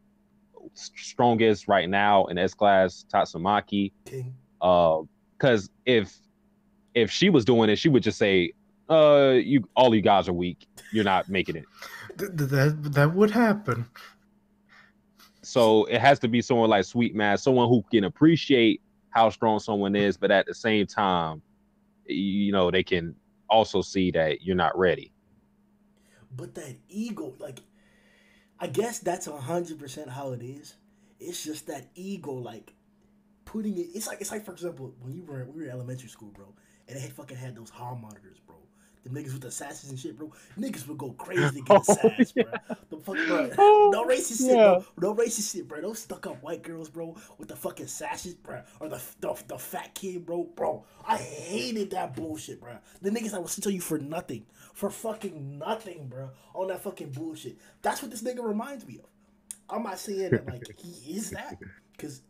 strongest right now in S class, Tatsumaki. Because if she was doing it, she would just say, all you guys are weak. You're not making it. That would happen. So it has to be someone like Sweet Mass, someone who can appreciate how strong someone is, but at the same time, they can also see that you're not ready. But that ego, like, I guess that's 100% how it is. It's just that ego, like, putting it. It's like for example, when we were in elementary school, bro, and they had those hall monitors, bro. The niggas with the sasses and shit, bro. Niggas would go crazy to get a sass, bro. The fuck, bro. No racist shit, bro. No racist shit, bro. Those stuck up white girls, bro, with the fucking sashes, bro, or the fat kid, bro. Bro, I hated that bullshit, bro. The niggas that will sit on you for nothing, for fucking nothing, bro, on that fucking bullshit. That's what this nigga reminds me of. I'm not saying that like he is that, because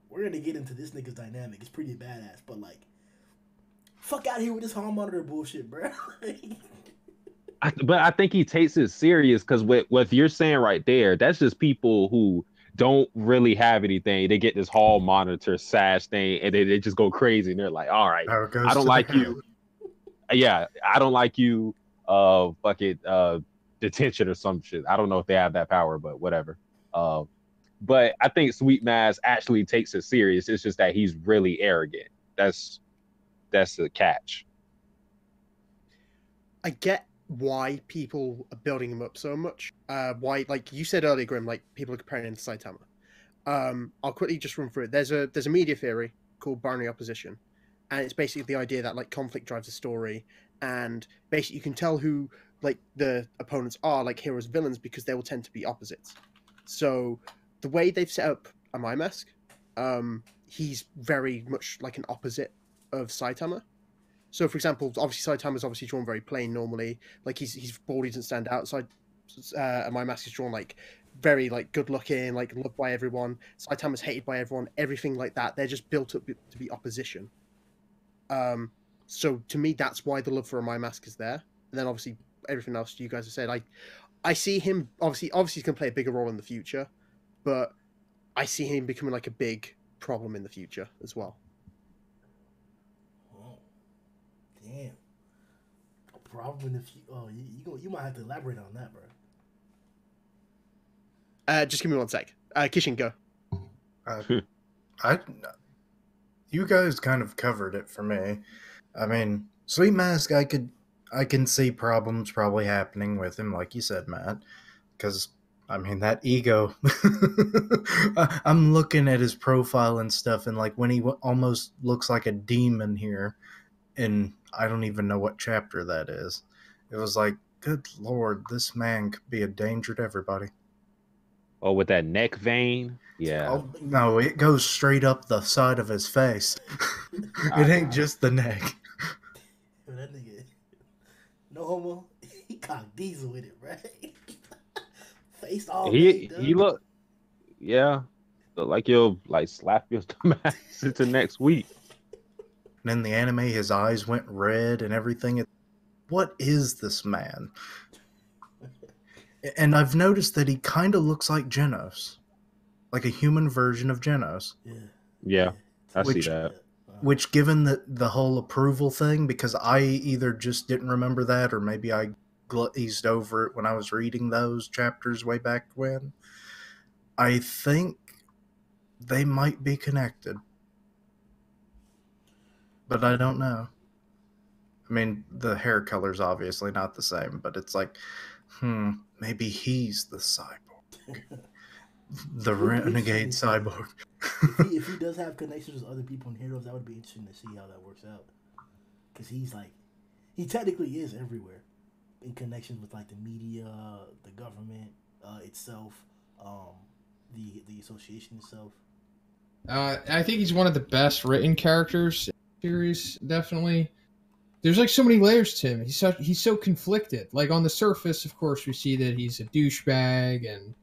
we're gonna get into this nigga's dynamic. It's pretty badass, but like, fuck out of here with this hall monitor bullshit, bro. But I think he takes it serious, because what you're saying right there, that's just people who don't really have anything. They get this hall monitor sash thing, and they just go crazy, and they're like, all right, I don't like you. Yeah, I don't like you. Detention or some shit. I don't know if they have that power, but whatever. But I think Sweet Mass actually takes it serious. It's just that he's really arrogant. That's the catch. I get why people are building him up so much. Why, like you said earlier, Grimm, like people are comparing him to Saitama. I'll quickly just run through it. There's a media theory called binary opposition, and it's basically the idea that like conflict drives the story, and basically you can tell who like the opponents are, like heroes, villains, because they will tend to be opposites. So the way they've set up a My Mask, he's very much like an opposite of Saitama. So, for example, obviously Saitama's obviously drawn very plain normally. Like he's bald, he doesn't stand out. And My Mask is drawn like very like good looking, like loved by everyone. Saitama's hated by everyone. Everything like that. They're just built up to be opposition. So to me, that's why the love for a My Mask is there. And then obviously everything else you guys have said. I see him obviously he's gonna play a bigger role in the future, but I see him becoming like a big problem in the future as well. Damn. A problem if you you might have to elaborate on that, bro. Just give me one sec. Kishin, go. You guys kind of covered it for me. I mean, Sweet Mask, I can see problems probably happening with him, like you said, Matt. Because I mean that ego. I'm looking at his profile and stuff, and like when he almost looks like a demon here. And I don't even know what chapter that is. It was like, good lord, this man could be a danger to everybody. Oh, with that neck vein. Yeah. Oh no, it goes straight up the side of his face. It ain't just the neck. That nigga, no homo. He cocked diesel with it, right? Face all He day, look, yeah, look like he'll like slap your stomach into next week. And in the anime, his eyes went red and everything. What is this man? And I've noticed that he kind of looks like Genos, like a human version of Genos. Yeah, I see that. Which, given the whole approval thing, because I either just didn't remember that, or maybe I glazed over it when I was reading those chapters way back when, I think they might be connected. But I don't know. I mean, the hair color's obviously not the same, but it's like, maybe he's the cyborg. The renegade cyborg. if he does have connections with other people and heroes, that would be interesting to see how that works out. Because he technically is everywhere, in connections with like the media, the government itself, the association itself. I think he's one of the best written characters in the series, definitely. There's like so many layers to him. He's so conflicted. Like on the surface, of course, we see that he's a douchebag and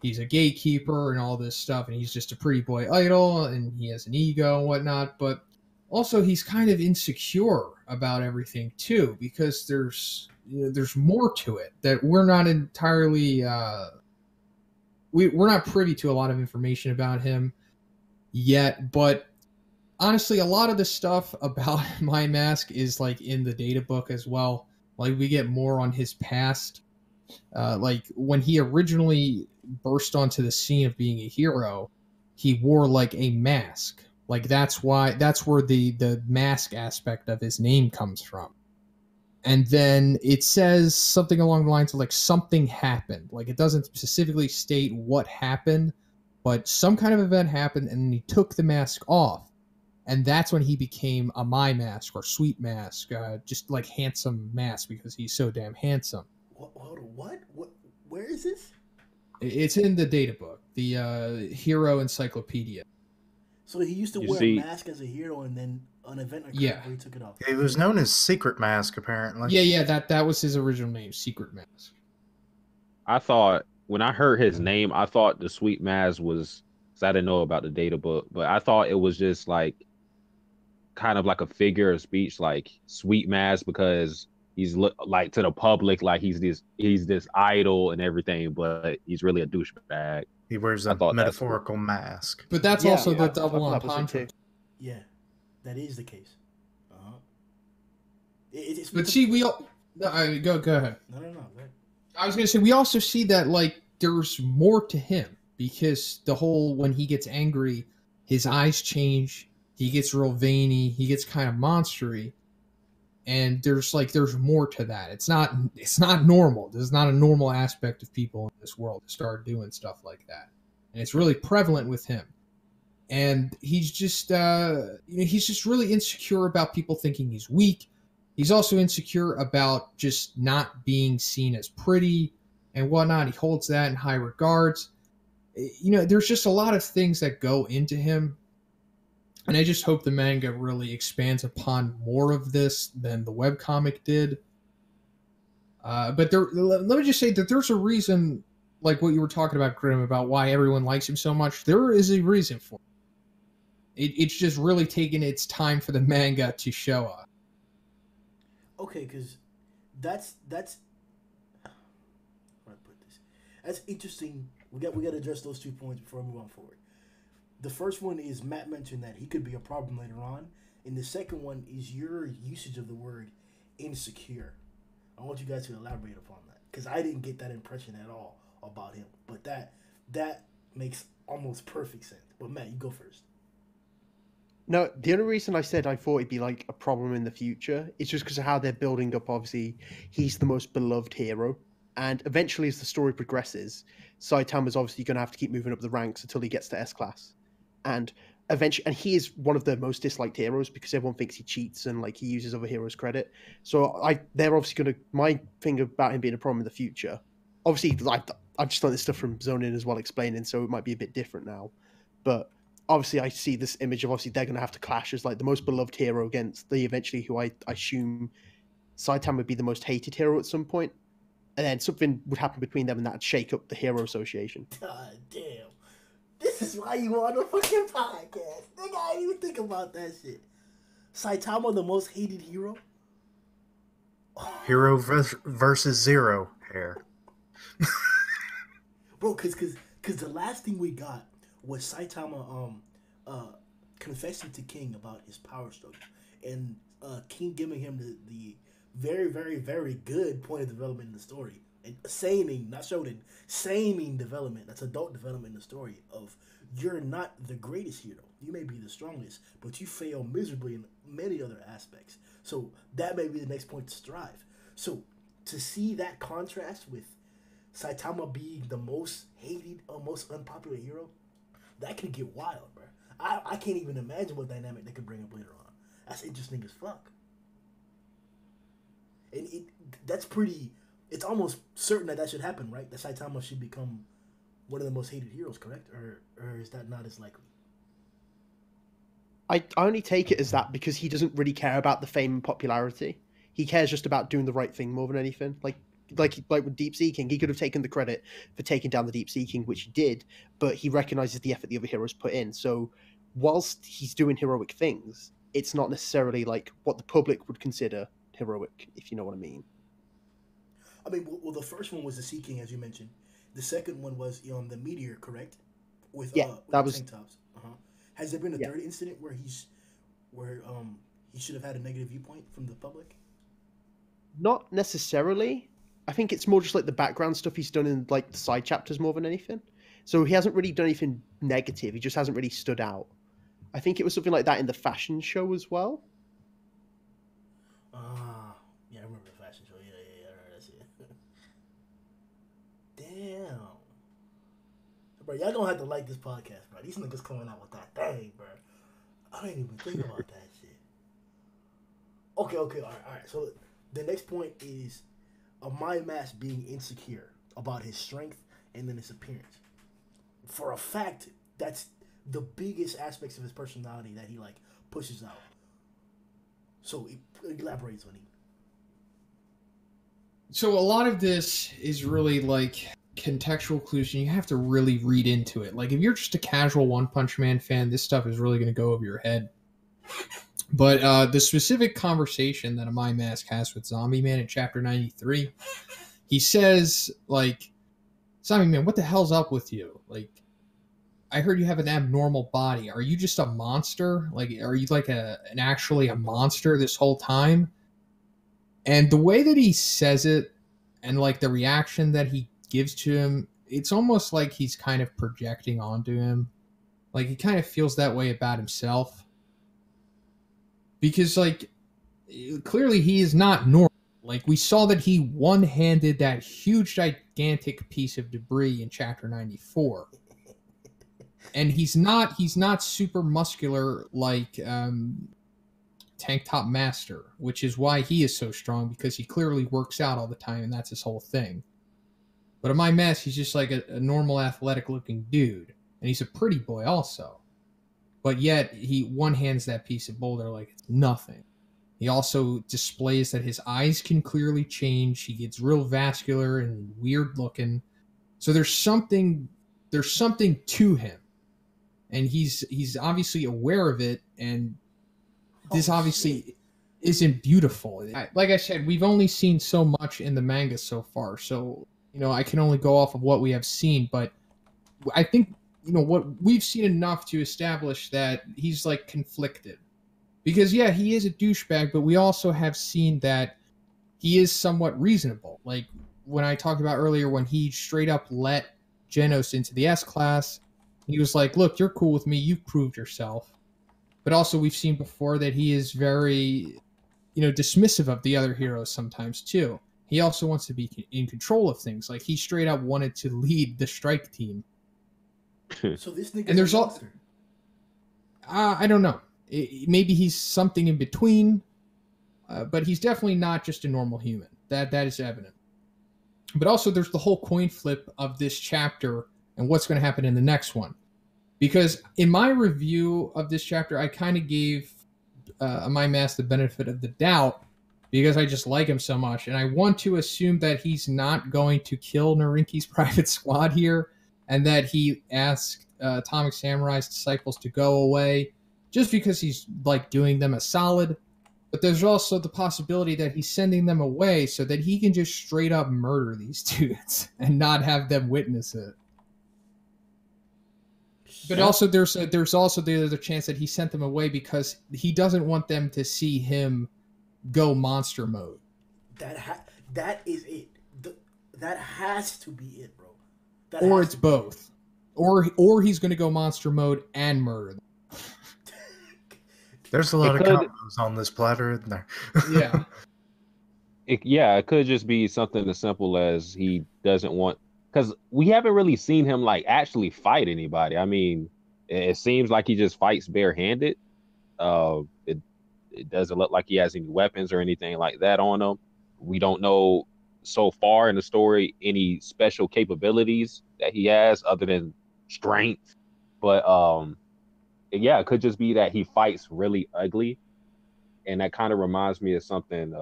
he's a gatekeeper and all this stuff, and he's just a pretty boy idol, and he has an ego and whatnot. But also, he's kind of insecure about everything too, because there's more to it that we're not entirely we're not privy to a lot of information about him yet. But honestly, a lot of the stuff about My Mask is like in the data book as well. Like we get more on his past. Like when he originally burst onto the scene of being a hero, he wore like a mask. Like that's where the mask aspect of his name comes from. And then it says something along the lines of like something happened. Like it doesn't specifically state what happened, but some kind of event happened and he took the mask off. And that's when he became a My Mask or Sweet Mask, just like handsome mask because he's so damn handsome. What? Where is this? It's in the data book, the Hero Encyclopedia. So he used to wear a mask as a hero, and then an event occurred where he took it off. It was known as Secret Mask, apparently. Yeah, that was his original name, Secret Mask. I thought, when I heard his name, I thought the Sweet Mask was, because I didn't know about the data book, but I thought it was just like, kind of like a figure of speech, like Sweet Mask, because he's like to the public like he's this idol and everything, but he's really a douchebag. He wears a metaphorical mask. But that's also the double entendre. Yeah, that is the case. But see, we all go ahead. No. I was gonna say we also see that like there's more to him, because the whole when he gets angry, his eyes change. He gets real veiny. He gets kind of monstery. And there's more to that. It's not normal. There's not a normal aspect of people in this world to start doing stuff like that. And it's really prevalent with him. And he's just really insecure about people thinking he's weak. He's also insecure about just not being seen as pretty and whatnot. He holds that in high regards. There's just a lot of things that go into him. And I just hope the manga really expands upon more of this than the webcomic did. But let me just say that there's a reason, like what you were talking about, Grimm, about why everyone likes him so much. There is a reason for it. It's just really taken its time for the manga to show us. Okay, because that's how do I put this? That's interesting. We got to address those 2 points before we move on forward. The first one is Matt mentioned that he could be a problem later on. And the second one is your usage of the word insecure. I want you guys to elaborate upon that, because I didn't get that impression at all about him. But that makes almost perfect sense. But Matt, you go first. No, the only reason I said I thought it'd be like a problem in the future is just because of how they're building up. Obviously, he's the most beloved hero. And eventually, as the story progresses, Saitama's obviously going to have to keep moving up the ranks until he gets to S-Class. And eventually, he is one of the most disliked heroes because everyone thinks he cheats and like he uses other heroes' credit. So they're obviously going to. My thing about him being a problem in the future, obviously, like I've just learned this stuff from Zhoniin as well explaining, so it might be a bit different now. But obviously, I see this image of obviously they're going to have to clash as like the most beloved hero against the eventually who I assume Saitama would be the most hated hero at some point, and then something would happen between them, and that'd shake up the hero association. God damn. This is why you on the fucking podcast. Nigga, I didn't even think about that shit. Saitama, the most hated hero? Hero versus Zero hair. Bro, cause the last thing we got was Saitama confessing to King about his power struggle, and King giving him the very, very, very good point of development in the story. And seinen, not shonen, seinen development, that's adult development in the story of you're not the greatest hero. You may be the strongest, but you fail miserably in many other aspects. So that may be the next point to strive. So to see that contrast with Saitama being the most hated or most unpopular hero, that could get wild, bro. I can't even imagine what dynamic they could bring up later on. That's interesting as fuck. And that's pretty... It's almost certain that should happen, right? That Saitama should become one of the most hated heroes, correct? Or is that not as likely? I only take it as that because he doesn't really care about the fame and popularity. He cares just about doing the right thing more than anything. Like with Deep Sea King, he could have taken the credit for taking down the Deep Sea King, which he did, but he recognizes the effort the other heroes put in. So whilst he's doing heroic things, it's not necessarily like what the public would consider heroic, if you know what I mean. I mean, well, the first one was the Sea King, as you mentioned. The second one was the Meteor, correct? With that was tank tops. Has there been a third incident where he should have had a negative viewpoint from the public? Not necessarily. I think it's more just like the background stuff he's done in like the side chapters more than anything. So he hasn't really done anything negative. He just hasn't really stood out. I think it was something like that in the fashion show as well. Yeah, I remember the fashion show. Yeah, that's it. Damn. Bro, y'all gonna have to like this podcast, bro. These niggas coming out with that thing, bro. I didn't even think about that shit. Okay, all right. So the next point is a Mind Mask being insecure about his strength and then his appearance. For a fact, that's the biggest aspects of his personality that he like pushes out. So elaborate on it. So a lot of this is really like contextual clues, and you have to really read into it. Like if you're just a casual One Punch Man fan, this stuff is really going to go over your head. But the specific conversation that a Mind Mask has with Zombie Man in chapter 93, he says, like, Zombie Man, what the hell's up with you? Like, I heard you have an abnormal body. Are you just a monster? Like, are you like actually a monster this whole time? And the way that he says it and like the reaction that he gives to him, it's almost like he's kind of projecting onto him. Like he kind of feels that way about himself. Because like clearly he is not normal. Like we saw that he one-handed that huge gigantic piece of debris in chapter 94. And he's not super muscular like Tank Top Master, which is why he is so strong, because he clearly works out all the time and that's his whole thing. But in my mess, he's just like a normal athletic looking dude. And he's a pretty boy also. But yet he one-hands that piece of boulder like it's nothing. He also displays that his eyes can clearly change. He gets real vascular and weird looking. So there's something to him. And he's obviously aware of it, and this obviously isn't beautiful. Like I said, we've only seen so much in the manga so far, so I can only go off of what we have seen. But I think what we've seen enough to establish that he's like conflicted, because yeah, he is a douchebag, but we also have seen that he is somewhat reasonable. Like when I talked about earlier, when he straight up let Genos into the S class. He was like, look, you're cool with me. You've proved yourself. But also we've seen before that he is very, dismissive of the other heroes sometimes too. He also wants to be in control of things. Like he straight up wanted to lead the strike team. So this nigga and there's a all, monster. I don't know. Maybe he's something in between. But he's definitely not just a normal human. That is evident. But also, there's the whole coin flip of this chapter and what's going to happen in the next one. Because in my review of this chapter, I kind of gave my mask the benefit of the doubt because I just like him so much. And I want to assume that he's not going to kill Narinki's private squad here and that he asked Atomic Samurai's disciples to go away just because he's like doing them a solid. But there's also the possibility that he's sending them away so that he can just straight up murder these dudes and not have them witness it. But also, there's also the other chance that he sent them away because he doesn't want them to see him go monster mode. That is it. That has to be it, bro. Or it's both. Or he's going to go monster mode and murder them. There's a lot of combos on this platter, isn't there? Yeah. It could just be something as simple as he doesn't want, because we haven't really seen him like actually fight anybody. I mean, it seems like he just fights barehanded. It doesn't look like he has any weapons or anything like that on him. We don't know so far in the story any special capabilities that he has other than strength. But yeah, it could just be that he fights really ugly, and that kind of reminds me of something.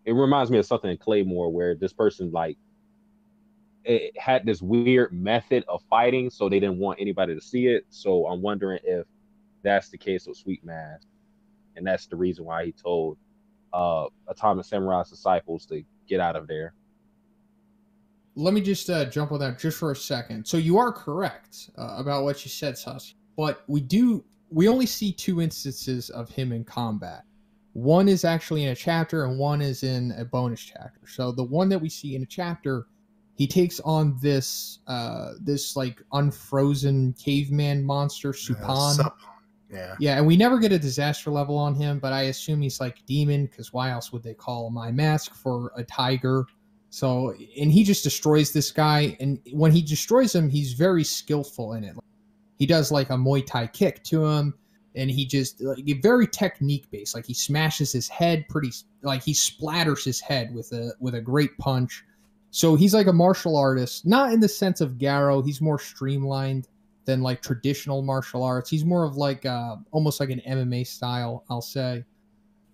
It reminds me of something in Claymore where this person like it had this weird method of fighting, so they didn't want anybody to see it. So I'm wondering if that's the case with Sweet Mask, and that's the reason why he told Atomic Samurai's disciples to get out of there. Let me just jump on that just for a second. So you are correct about what you said, Satsuki. But we only see 2 instances of him in combat. One is actually in a chapter and one is in a bonus chapter. So the one that we see in a chapter, he takes on this like unfrozen caveman monster, Supan. Yeah, and we never get a disaster level on him, but I assume he's like demon, because why else would they call my mask for a tiger? So, and he just destroys this guy, and when he destroys him, he's very skillful in it. He does like a Muay Thai kick to him, and he just like very technique based. Like he smashes his head he splatters his head with a great punch. So he's like a martial artist, not in the sense of Garo. He's more streamlined than like traditional martial arts. He's more of like almost like an MMA style, I'll say.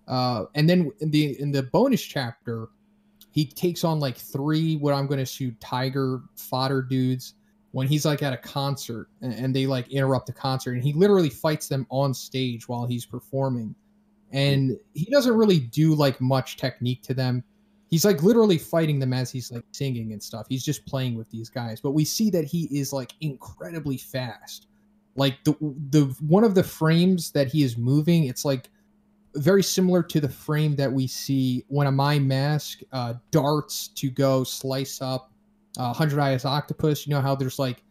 And then in the bonus chapter, he takes on like 3 what I'm going to assume tiger fodder dudes when he's like at a concert and they like interrupt the concert, and he literally fights them on stage while he's performing. And he doesn't really do like much technique to them. He's like literally fighting them as he's like singing and stuff. He's just playing with these guys. But we see that he is like incredibly fast. Like the one of the frames that he is moving, it's like very similar to the frame that we see when a My Mask darts to go slice up 100 Eyes Octopus. You know how there's like,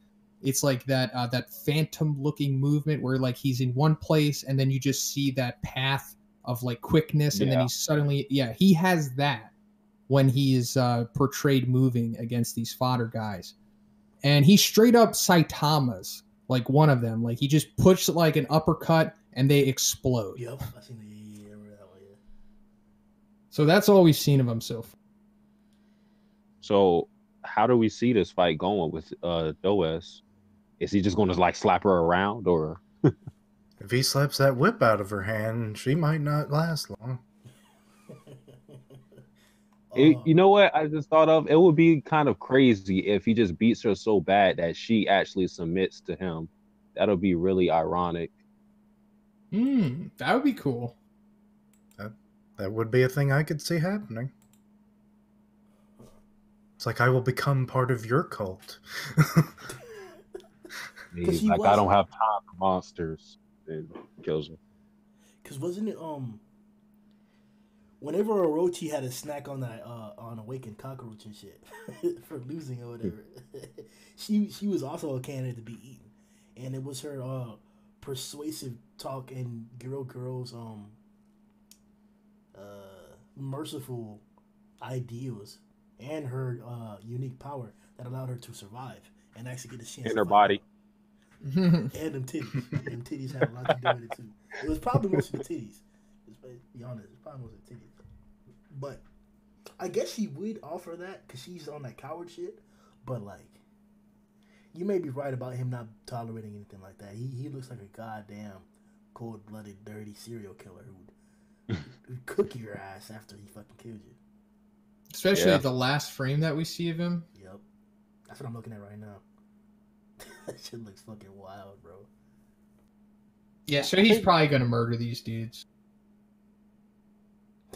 it's like that phantom looking movement where like he's in one place and then you just see that path of like quickness, and then he's suddenly, he has that when he is portrayed moving against these fodder guys. And he straight up Saitama's like one of them. Like he just puts like an uppercut and they explode. Yep, I seen the remember that one, yeah. So that's all we've seen of him so far. So how do we see this fight going with Does? Is he just going to like slap her around, or if he slaps that whip out of her hand, she might not last long. You know what I just thought of? It would be kind of crazy if he just beats her so bad that she actually submits to him. That'll be really ironic. That would be cool. That would be a thing I could see happening. It's like, I will become part of your cult. He's like, I don't have time for monsters. And kills him. Because wasn't it whenever Orochi had a snack on that on Awakened Cockroach and shit for losing or whatever, she was also a candidate to be eaten, and it was her persuasive talk and Giro's merciful ideals and her unique power that allowed her to survive and actually get a chance in her body. And them titties. Them titties had a lot to do with it too. It was probably most of the titties. Let's be honest, it's probably most of the titties. But I guess she would offer that because she's on that coward shit. But like, you may be right about him not tolerating anything like that. He looks like a goddamn cold-blooded, dirty serial killer who'd cook your ass after he fucking killed you. Especially the last frame that we see of him. Yep. That's what I'm looking at right now. That shit looks fucking wild, bro. Yeah, so he's probably going to murder these dudes.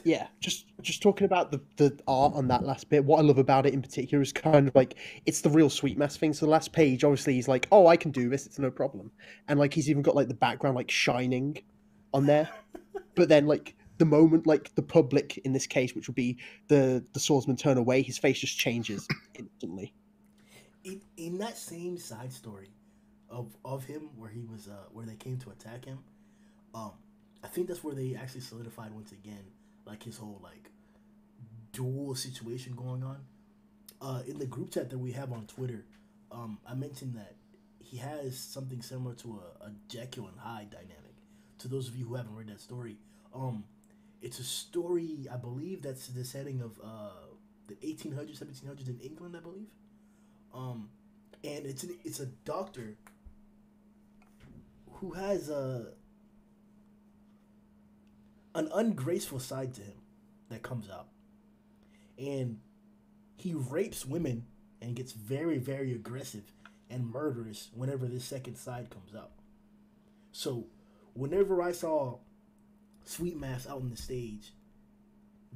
Yeah, just talking about the art on that last bit, what I love about it in particular is kind of like, it's the real Sweet Mass thing. So the last page, obviously, he's like, oh, I can do this, it's no problem. And like, he's even got like the background like shining on there. But then like, the moment like the public in this case, which would be the swordsman, turn away, his face just changes instantly. In that same side story of him where he was where they came to attack him, I think that's where they actually solidified once again like his whole like dual situation going on. In the group chat that we have on Twitter, I mentioned that he has something similar to a Jekyll and Hyde dynamic. To those of you who haven't read that story, it's a story, I believe, that's the setting of the 1800s, 1700s in England, I believe. And it's a doctor who has an ungraceful side to him that comes out. And he rapes women and gets very, very aggressive and murderous whenever this second side comes out. So whenever I saw Sweet Mass out on the stage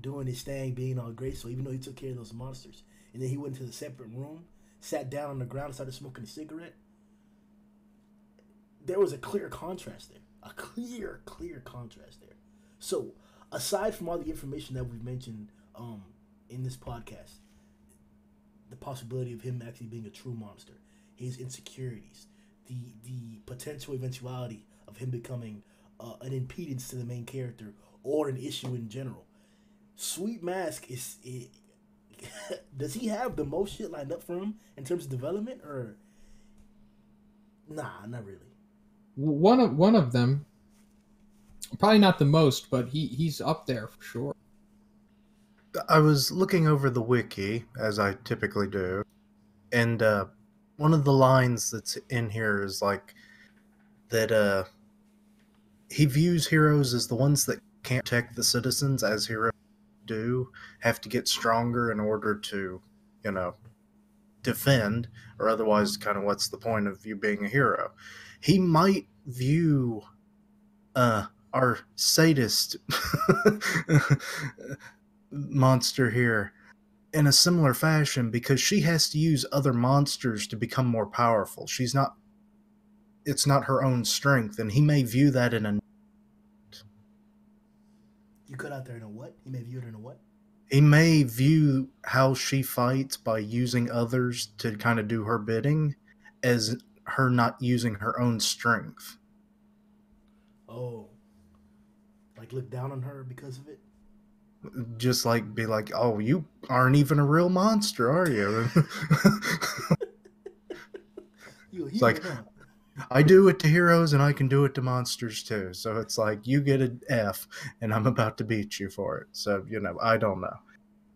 doing his thing, being all graceful, even though he took care of those monsters, and then he went to the separate room, sat down on the ground and started smoking a cigarette, there was a clear contrast there. A clear contrast there. So, aside from all the information that we've mentioned in this podcast, the possibility of him actually being a true monster, his insecurities, the potential eventuality of him becoming an impedance to the main character or an issue in general. Sweet Mask does he have the most shit lined up for him in terms of development, or nah, not really? One of them, probably not the most, but he's up there for sure. I was looking over the wiki, as I typically do, and one of the lines that's in here is like that he views heroes as the ones that can't protect the citizens, as heroes do, have to get stronger in order to, defend, or otherwise kind of what's the point of you being a hero. He might view our sadist monster here in a similar fashion, because she has to use other monsters to become more powerful. It's not her own strength, and he may view that in a... You cut out there in a what? He may view it in a what? He may view how she fights by using others to kind of do her bidding as her not using her own strength. Oh. Like look down on her because of it? Just like be like, oh, you aren't even a real monster, are you? It's like, I do it to heroes and I can do it to monsters too. So it's like, you get an F and I'm about to beat you for it. So, I don't know.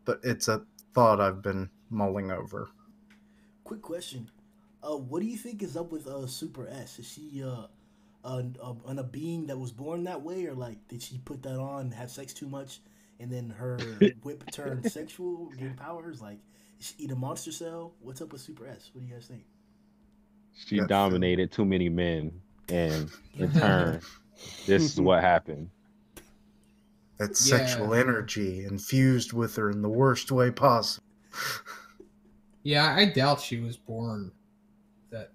But it's a thought I've been mulling over. Quick question. What do you think is up with Super S? Is she a being that was born that way, or like did she put that on, have sex too much, and then her whip turned sexual, gain powers? Like, is she eat a monster cell? What's up with Super S? What do you guys think? She dominated too many men, and in turn, this is what happened. That sexual energy infused with her in the worst way possible. Yeah, I doubt she was born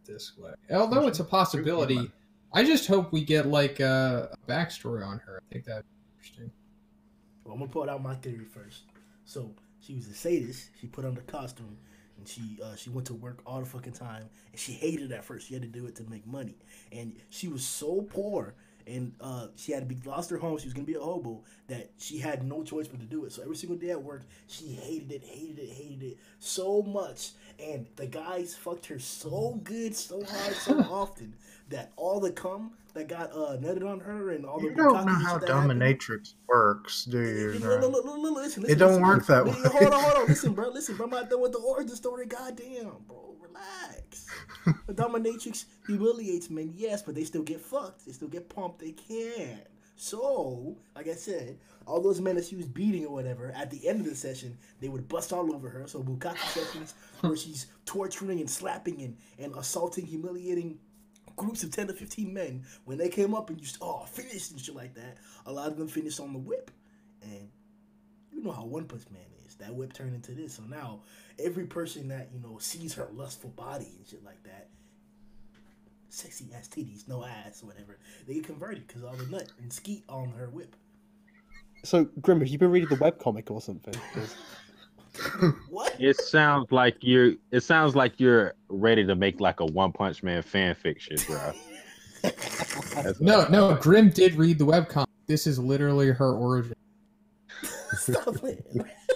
this way. Although it's a possibility, I just hope we get like a backstory on her. I think that'd be interesting. Well, I'm gonna put out my theory first. So she was a sadist. She put on the costume, and she went to work all the fucking time, and she hated it at first. She had to do it to make money, and she was so poor and she had to be lost her home. She was gonna be a hobo. That she had no choice but to do it. So every single day at work, she hated it so much. And the guys fucked her so good, so hard, so often that all the cum that got nutted on her and all the You don't know bukkake how shit that happened. dominatrix works, do you? Listen, It don't work that way. Hold on. Listen, bro. I'm not done with the origin story. Goddamn, bro. Relax. The dominatrix humiliates men, yes, but they still get fucked. They still get pumped. They can. So, like I said, all those men that she was beating or whatever, at the end of the session, they would bust all over her. So bukkake sessions where she's torturing and slapping and assaulting, humiliating groups of 10 to 15 men. When they came up and you finished and shit like that, a lot of them finished on the whip. And you know how One Punch Man is. That whip turned into this. So now every person that, sees her lustful body and shit like that, sexy ass titties, no ass, whatever, they get converted because all the nut and skeet on her whip. So, Grimm, have you been reading the webcomic or something? What? It sounds like you're ready to make like a One Punch Man fan fiction, bro. No, Grimm did read the webcomic. This is literally her origin. Stop it.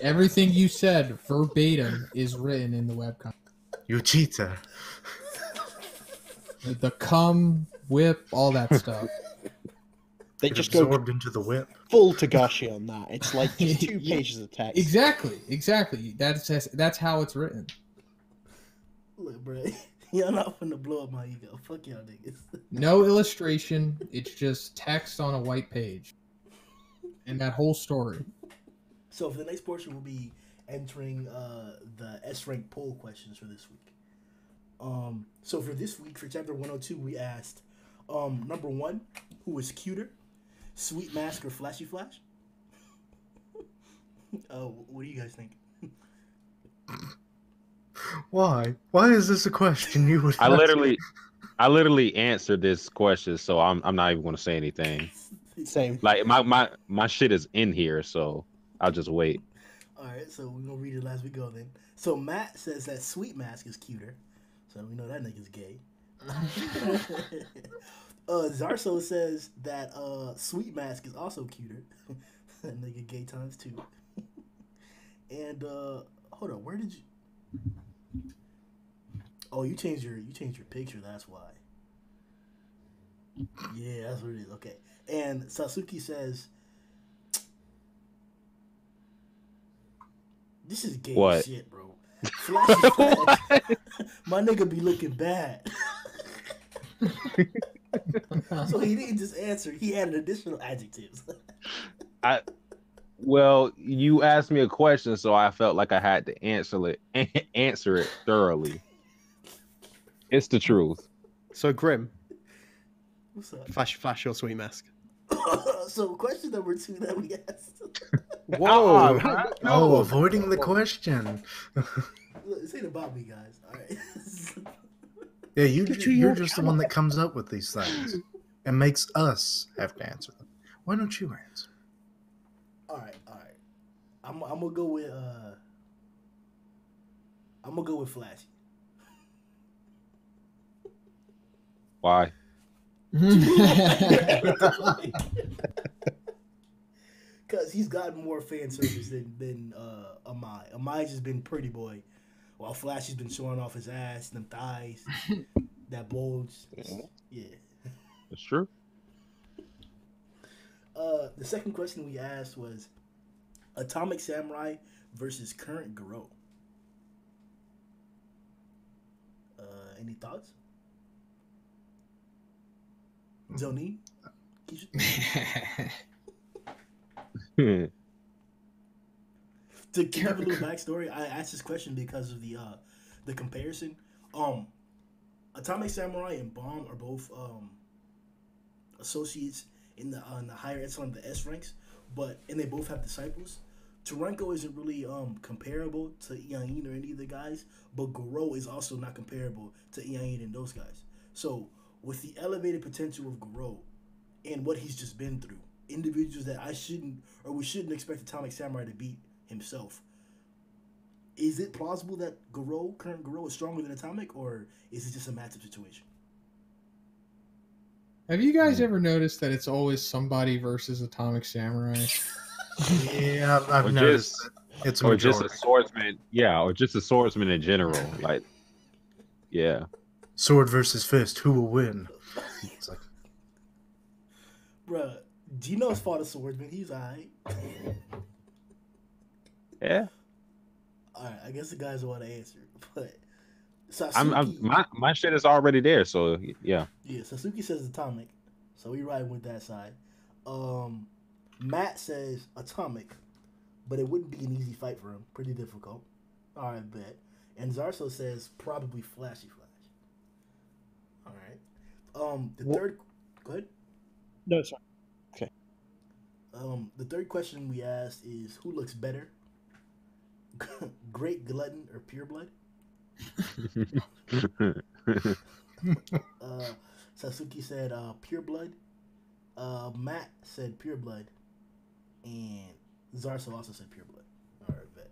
Everything you said verbatim is written in the webcomic. You cheater. The cum, whip, all that stuff. They It just go absorbed into the whip. full Togashi on that. It's like just 2 pages of text. Exactly. That's how it's written. Look, bro, y'all not finna blow up my ego. Fuck y'all niggas. No illustration. It's just text on a white page. And that whole story. So for the next portion, we'll be entering the S-rank poll questions for this week. So for this week, for chapter 102, we asked, number 1, who was cuter, Sweet Mask or Flashy Flash? What do you guys think? Why? Why is this a question you would? I literally answered this question, so I'm not even going to say anything. Same. Like my shit is in here, so I'll just wait. All right, so we're gonna read it as we go then. So Matt says that Sweet Mask is cuter, so we know that nigga's gay. Zarso says that Sweet Mask is also cuter. That nigga gay times 2. And hold on, where did you? Oh, you changed your picture. That's why. Yeah, that's what it is. Okay. And Satsuki says, "This is gay What? shit, bro. Flashy Flash, my nigga be looking bad." So he didn't just answer; he added additional adjectives. Well, you asked me a question, so I felt like I had to answer it thoroughly. It's the truth. So, Grimm, What's up? flash your Sweet Mask. So question number 2 that we asked. Whoa! No, avoiding the question. Look, this ain't about me, guys. All right. Yeah, you're just the one that comes up with these things and makes us have to answer them. Why don't you answer? All right. I'm gonna go with Flashy. Why? Because he's gotten more fan service than Amai. Amai's just been pretty boy, while Flashy's been showing off his ass, them thighs, that bulge. Yeah. That's true. The second question we asked was Atomic Samurai versus current Garo. Any thoughts? Zhoniin? To give a little backstory, I asked this question because of the comparison. Atomic Samurai and Bomb are both associates in the higher echelon, the S ranks, and they both have disciples. Tarenko isn't really comparable to Iain or any of the guys, but Goro is also not comparable to Iain and those guys. So with the elevated potential of Goro and what he's just been through, individuals that we shouldn't expect Atomic Samurai to beat himself. Is it plausible that current Goro is stronger than Atomic, or is it just a matchup situation? Have you guys ever noticed that it's always somebody versus Atomic Samurai? Yeah, I've noticed that it's a or just majority. a swordsman. Yeah, or just a swordsman in general. Like, yeah. Sword versus fist, who will win? It's like, Bruh, Gino's fought a swordsman. He's alright. Yeah. Alright, I guess the guys want to answer. But Satsuki, my shit is already there, so yeah. yeah, Satsuki says Atomic. So we riding with that side. Matt says Atomic, but it wouldn't be an easy fight for him. Pretty difficult. Alright, bet. And Zarso says probably Flashy Flash. Alright. The third... Go ahead. No, sorry. Okay. The third question we asked is who looks better? Great Glutton or Pureblood? Satsuki said Pureblood. Matt said Pureblood. And Zarso also said Pureblood. Alright, bet.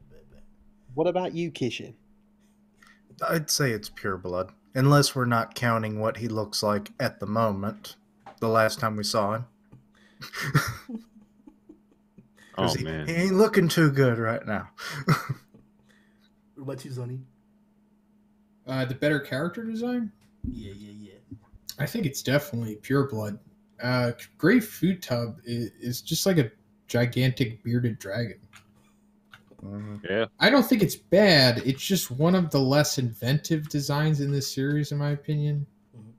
What about you, Kishin? I'd say it's pure blood, unless we're not counting what he looks like at the moment. The last time we saw him. Oh he man, ain't looking too good right now. What about you, Zhoniin? The better character design? Yeah. I think it's definitely Pureblood. Great Food Tub is just like a gigantic bearded dragon. yeah. I don't think it's bad. It's just one of the less inventive designs in this series, in my opinion. Mhm.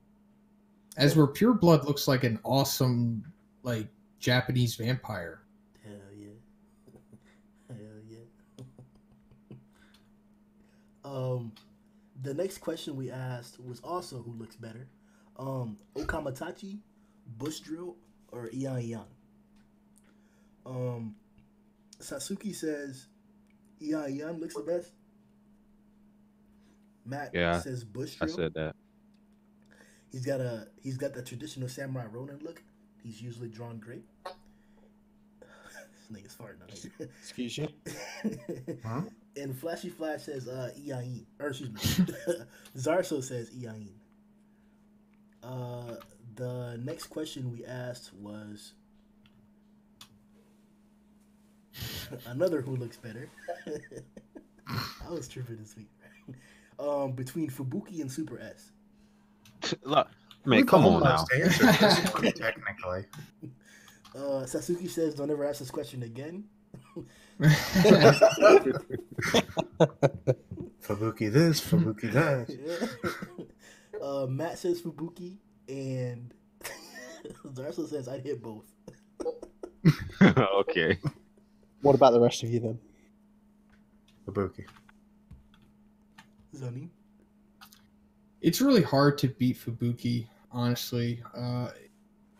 As where Pureblood looks like an awesome, like, Japanese vampire. Hell yeah. The next question we asked was also who looks better. Okamatachi, Bush Drill, or Ian. Satsuki says Ian looks the best. Matt says Bush Drill. I said that. He's got the traditional samurai Ronin look. He's usually drawn great. This nigga's farting on here. Excuse you. Huh? And Flashy Flash says Ian. Or excuse me. Zarso says Ian. The next question we asked was another who looks better. I was tripping this week. Between Fubuki and Super S. Look, man, We've come on now. almost answered this one, technically. Satsuki says, "Don't ever ask this question again." Fubuki this, Fubuki that. Matt says Fubuki, and Zarso says I'd hit both. Okay. What about the rest of you then? Fubuki. Zhoniin? It's really hard to beat Fubuki, honestly.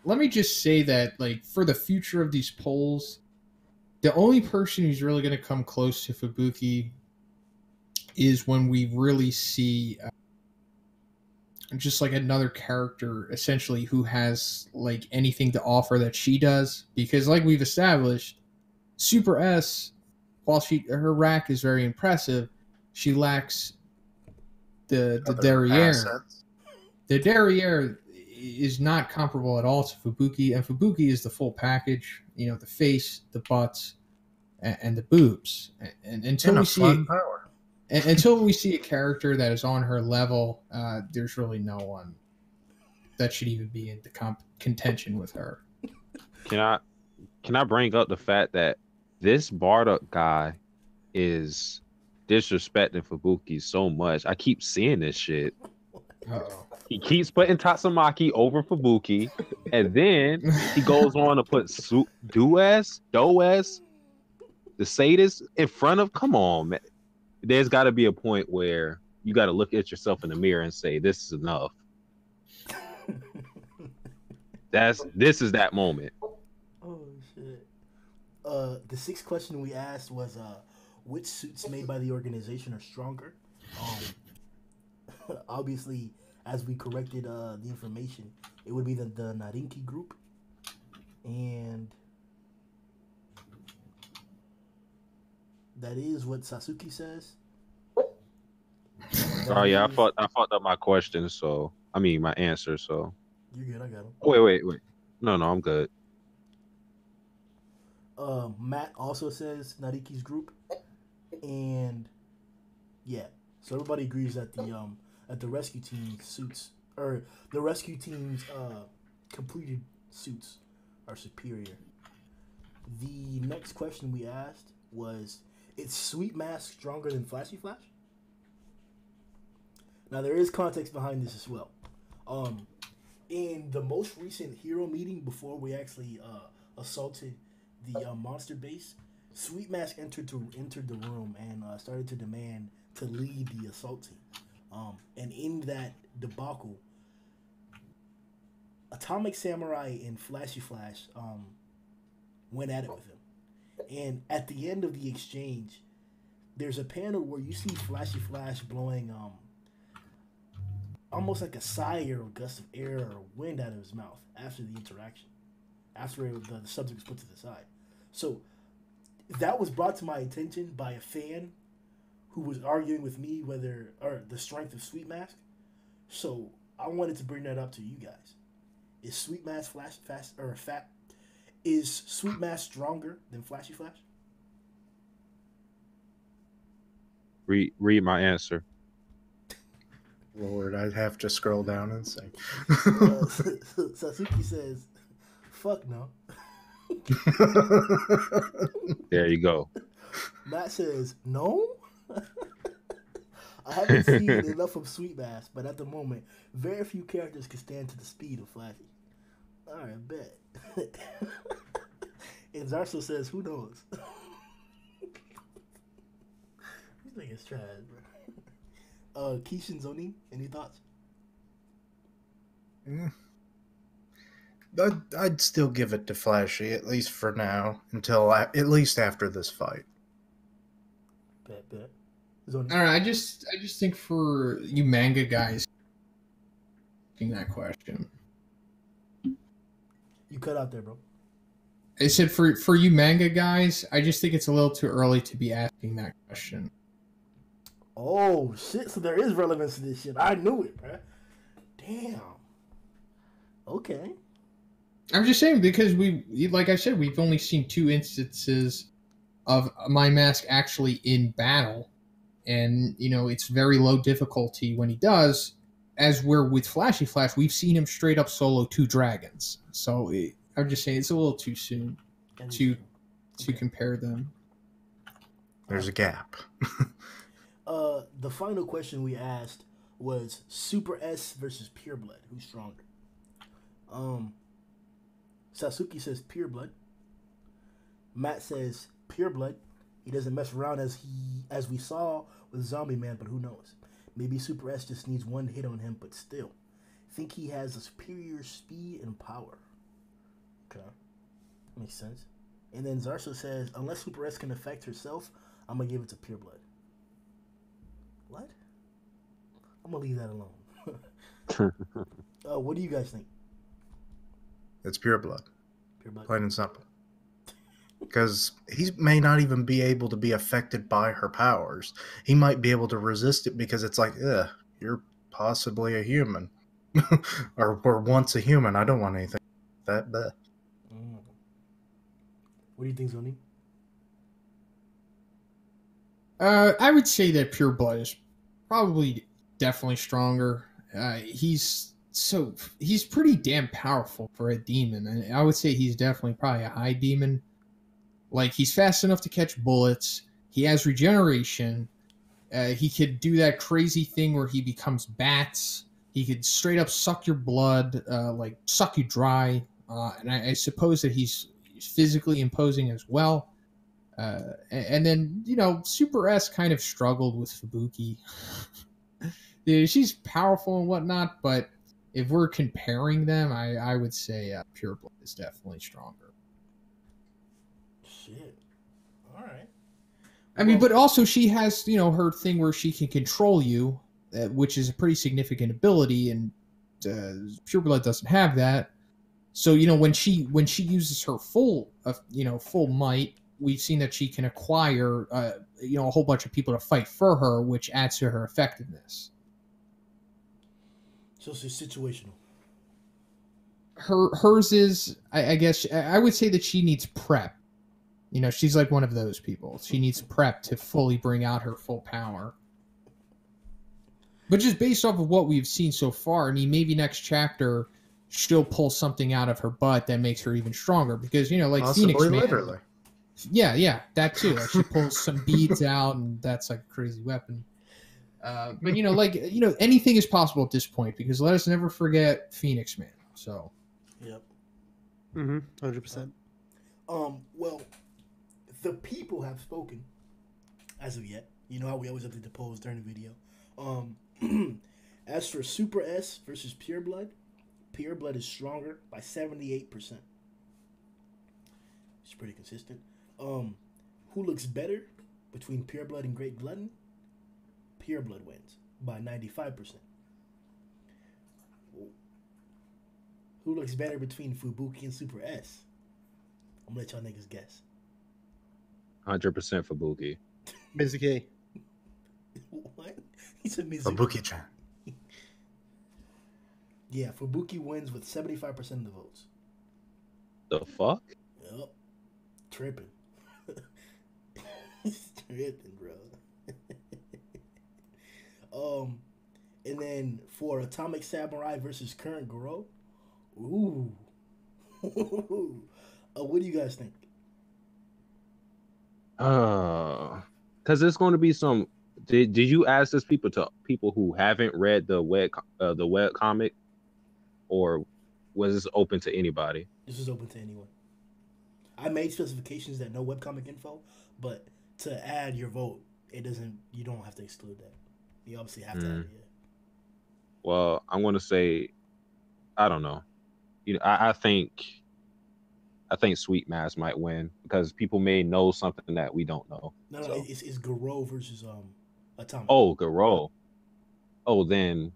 Let me just say that, like, for the future of these polls, the only person who's really going to come close to Fubuki is when we really see just like another character, essentially, who has like anything to offer that she does. Because, like we've established, Super S, while her rack is very impressive, she lacks the derriere. Assets. The derriere is not comparable at all to Fubuki, and Fubuki is the full package. You know, the face, the butts, and the boobs. And until we see power. until we see a character that is on her level, there's really no one that should even be in the contention with her. Can I bring up the fact that this Bardock guy is disrespecting Fubuki so much? I keep seeing this shit. Uh-oh. He keeps putting Tatsumaki over Fubuki, and then he goes on to put Does, the sadist, in front of. Come on, man. There's got to be a point where you got to look at yourself in the mirror and say, "This is enough." This is that moment. Oh shit. The sixth question we asked was which suits made by the organization are stronger? Obviously, as we corrected the information, it would be the Narinki group, and that is what Satsuki says. Oh yeah, I fucked up my question, my answer. So You're good. I got him. Wait. No, I'm good. Matt also says Nariki's group, and yeah, so everybody agrees that the rescue team suits or the rescue team's completed suits are superior. The next question we asked was, is Sweet Mask stronger than Flashy Flash? Now there is context behind this as well. In the most recent hero meeting before we actually assaulted the monster base, Sweet Mask entered the room and started to demand to lead the assault team. And in that debacle, Atomic Samurai and Flashy Flash went at it with him. And at the end of the exchange, there's a panel where you see Flashy Flash blowing almost like a sigh or a gust of air or wind out of his mouth after the interaction, after the subject was put to the side. So that was brought to my attention by a fan who was arguing with me the strength of Sweet Mask. So I wanted to bring that up to you guys. Is Sweet Mask is Sweet Mask stronger than Flashy Flash? Read my answer. Lord, I'd have to scroll down and say. Satsuki says, "Fuck no." There you go. Matt says, "No." I haven't seen enough of Sweet Mask, but at the moment, very few characters can stand to the speed of Flashy. All right, bet. And Zarso says, "Who knows?" This nigga's trash, bro. Kishin, Zhoniin, any thoughts? I'd still give it to Flashy, at least for now, until at least after this fight. Bet. Zhoniin. All right, I just think for you manga guys asking that question. You cut out there, bro. I said for you manga guys, I just think it's a little too early to be asking that question. Oh shit! So there is relevance to this shit. I knew it, bro. Damn. Okay. I'm just saying because like I said, we've only seen 2 instances of My Mask actually in battle, and it's very low difficulty when he does. As we're with Flashy Flash, we've seen him straight up solo 2 dragons. So I'm just saying it's a little too soon to compare them. There's a gap. The final question we asked was Super S versus Pure Blood. Who's stronger? Satsuki says Pure Blood. Matt says Pure Blood. He doesn't mess around as we saw with Zombie Man, but who knows? Maybe Super S just needs one hit on him, but still. Think he has a superior speed and power. Okay. Makes sense. And then Zarso says, unless Super S can affect herself, I'm going to give it to Pure Blood. What? I'm going to leave that alone. What do you guys think? It's Pure Blood. Pure Blood. Plain and simple. Because he may not even be able to be affected by her powers. He might be able to resist it because it's like, you're possibly a human. or once a human. I don't want anything that bad. What do you think, Zhoniin? I would say that Pure Blood is probably definitely stronger. He's pretty damn powerful for a demon. And I would say he's definitely probably a high demon. Like, he's fast enough to catch bullets. He has regeneration. He could do that crazy thing where he becomes bats. He could straight up suck your blood, like suck you dry. And I suppose that he's physically imposing as well. And then, Super S kind of struggled with Fubuki. She's powerful and whatnot, but if we're comparing them, I would say Pure Blood is definitely stronger. Shit. All right. I mean, but also she has, her thing where she can control you, which is a pretty significant ability, and Pure Blood doesn't have that. So, when she uses her full might, we've seen that she can acquire, a whole bunch of people to fight for her, which adds to her effectiveness. So it's situational. hers is, I guess I would say that she needs prep. You know, she's like one of those people. She needs prep to fully bring out her full power. But just based off of what we've seen so far, I mean, maybe next chapter she'll pull something out of her butt that makes her even stronger. Because, you know, like Possibly Phoenix Man. literally. Yeah, that too. Like she pulls some beads out, and that's like a crazy weapon. But you know, anything is possible at this point, because let us never forget Phoenix Man. So. Yep. 100%. Well, the people have spoken as of yet. You know how we always update the polls during the video. As for Super S versus Pure Blood is stronger by 78%. It's pretty consistent. Who looks better between Pure Blood and Great Glutton? Pure Blood wins by 95%. Who looks better between Fubuki and Super S? I'm gonna let y'all niggas guess. 100% Fubuki. Mizuki. What? He said Mizuki. Fubuki-chan. Yeah, Fubuki wins with 75% of the votes. The fuck? Yup. Tripping. Tripping, bro. And then for Atomic Samurai versus Current Goro, ooh. What do you guys think? Because there's going to be some. Did you ask this people who haven't read the web comic, or was this open to anybody? This is open to anyone. I made specifications that no webcomic info, but to add your vote, it doesn't. You don't have to exclude that. You obviously have to add it. Yeah. Well, I'm going to say, I don't know. You know, I think Sweet Mass might win, because people may know something that we don't know. No, it's Garo versus Atomic. Oh, Garo. Oh, then.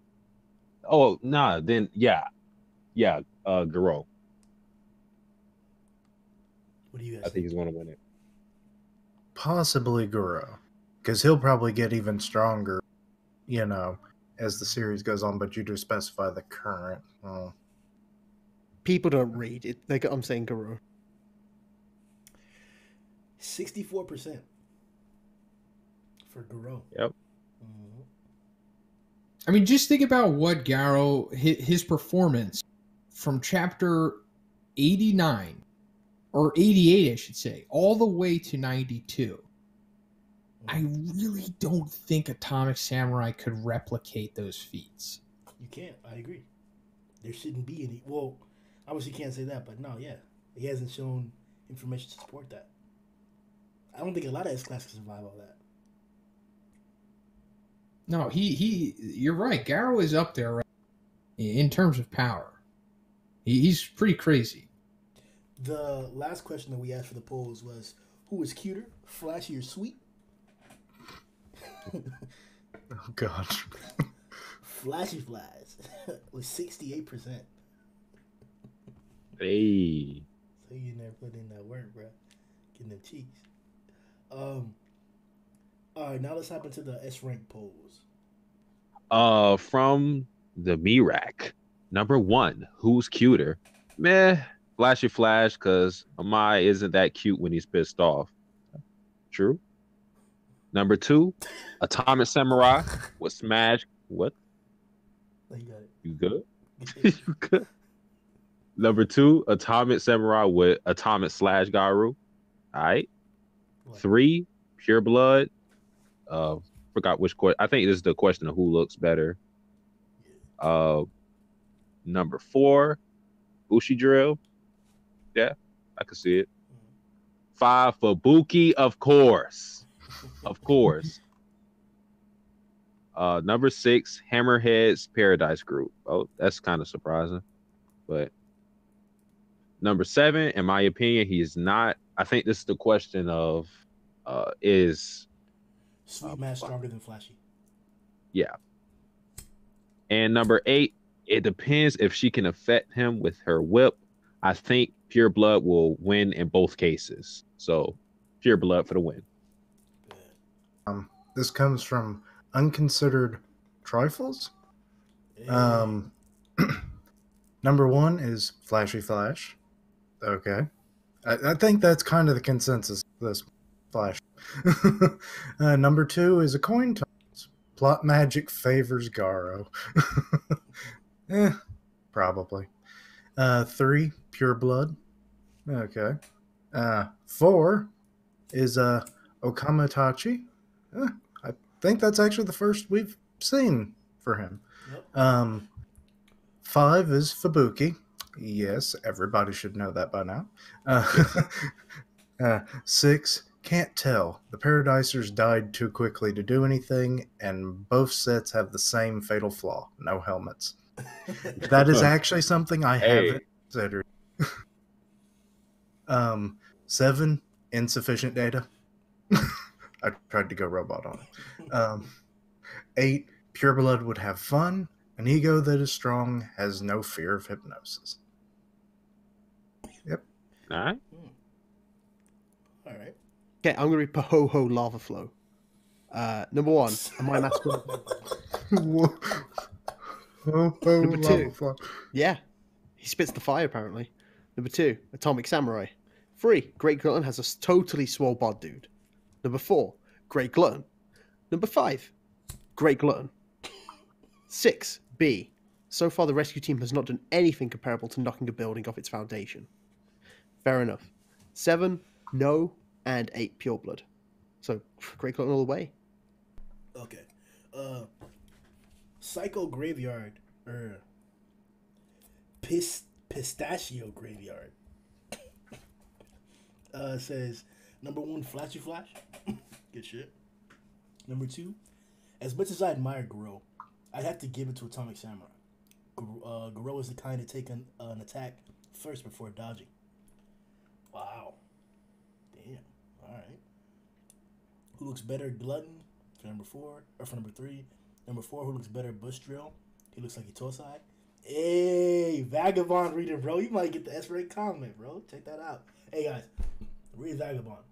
Oh, nah. Then yeah. Garo. What do you guys I think he's going to win it. Possibly Guro, because he'll probably get even stronger, you know, as the series goes on. But you do specify the current. People don't read it. I'm saying Guru. 64% for Garo. Yep. Mm-hmm. I mean, just think about what Garo, his performance from chapter 89, or 88, I should say, all the way to 92. I really don't think Atomic Samurai could replicate those feats. You can't. I agree. There shouldn't be any. Well, obviously you can't say that, but no, yeah. He hasn't shown information to support that. I don't think a lot of S-Class can survive all that. No, you're right. Garo is up there, right, in terms of power. He's pretty crazy. The last question that we asked for the polls was, who is cuter, flashy, or sweet? Oh, God. Flashy Flies with 68%. Hey. So you never put in that work, bro. Getting them cheeks. All right, now let's hop into the S rank polls. From the Mirac, number 1, who's cuter? Meh, Flashy Flash, because Amai isn't that cute when he's pissed off. True. Number 2, Atomic Samurai with Smash. What? Oh, you got it. You good? You good? Number 2, Atomic Samurai with Atomic / Garu. All right. What? 3, Pure Blood. Forgot which question. I think this is the question of who looks better. Number 4, Bushi Drill. Yeah, I can see it. 5, Fubuki, of course. Of course. Number 6, Hammerhead's Paradise Group. Oh, that's kind of surprising. But number 7, in my opinion, he is not. I think this is the question of is Sweet Mass stronger than Flashy? Yeah. And number 8, it depends if she can affect him with her whip. I think Pure Blood will win in both cases. So Pure Blood for the win. This comes from Unconsidered Trifles. Hey. Number 1 is Flashy Flash. Okay. I think that's kind of the consensus of this Flash. Number 2 is a coin toss. Plot magic favors Garo. Probably. 3, Pure Blood. Okay. 4 is Okamatachi. I think that's actually the first we've seen for him. Yep. 5 is Fubuki. Yes, everybody should know that by now. 6, Can't Tell. The Paradisers died too quickly to do anything, and both sets have the same fatal flaw: no helmets. That is actually something I haven't considered. 7, Insufficient data. I tried to go robot on it. 8, Pure Blood would have fun. An ego that is strong has no fear of hypnosis. Yep. All right. All right. Okay, I'm going to be Pahoho Lava Flow. Number 1, am I masculine? Number 2, yeah, he spits the fire apparently. Number 2, Atomic Samurai. 3, Great Glutton has a totally swole bod dude. Number 4, Great Glutton. Number 5, Great Glutton. 6, B. So far, the rescue team has not done anything comparable to knocking a building off its foundation. Fair enough. 7, no, and 8, Pure Blood. So, Great Glutton all the way. Okay. Psycho Graveyard, or Pistachio Graveyard, says, number 1, Flashy Flash. Good shit. Number 2, as much as I admire Garo, I'd have to give it to Atomic Samurai. Garo is the kind to take an attack first before dodging. Wow. Damn. Alright. Who looks better, Glutton, for number 4, or for number 3. Number 4, who looks better, Bush Drill. He looks like Hitosai. Hey, Vagabond reader, bro. You might get the S-rate comment, bro. Check that out. Hey, guys. Read Vagabond.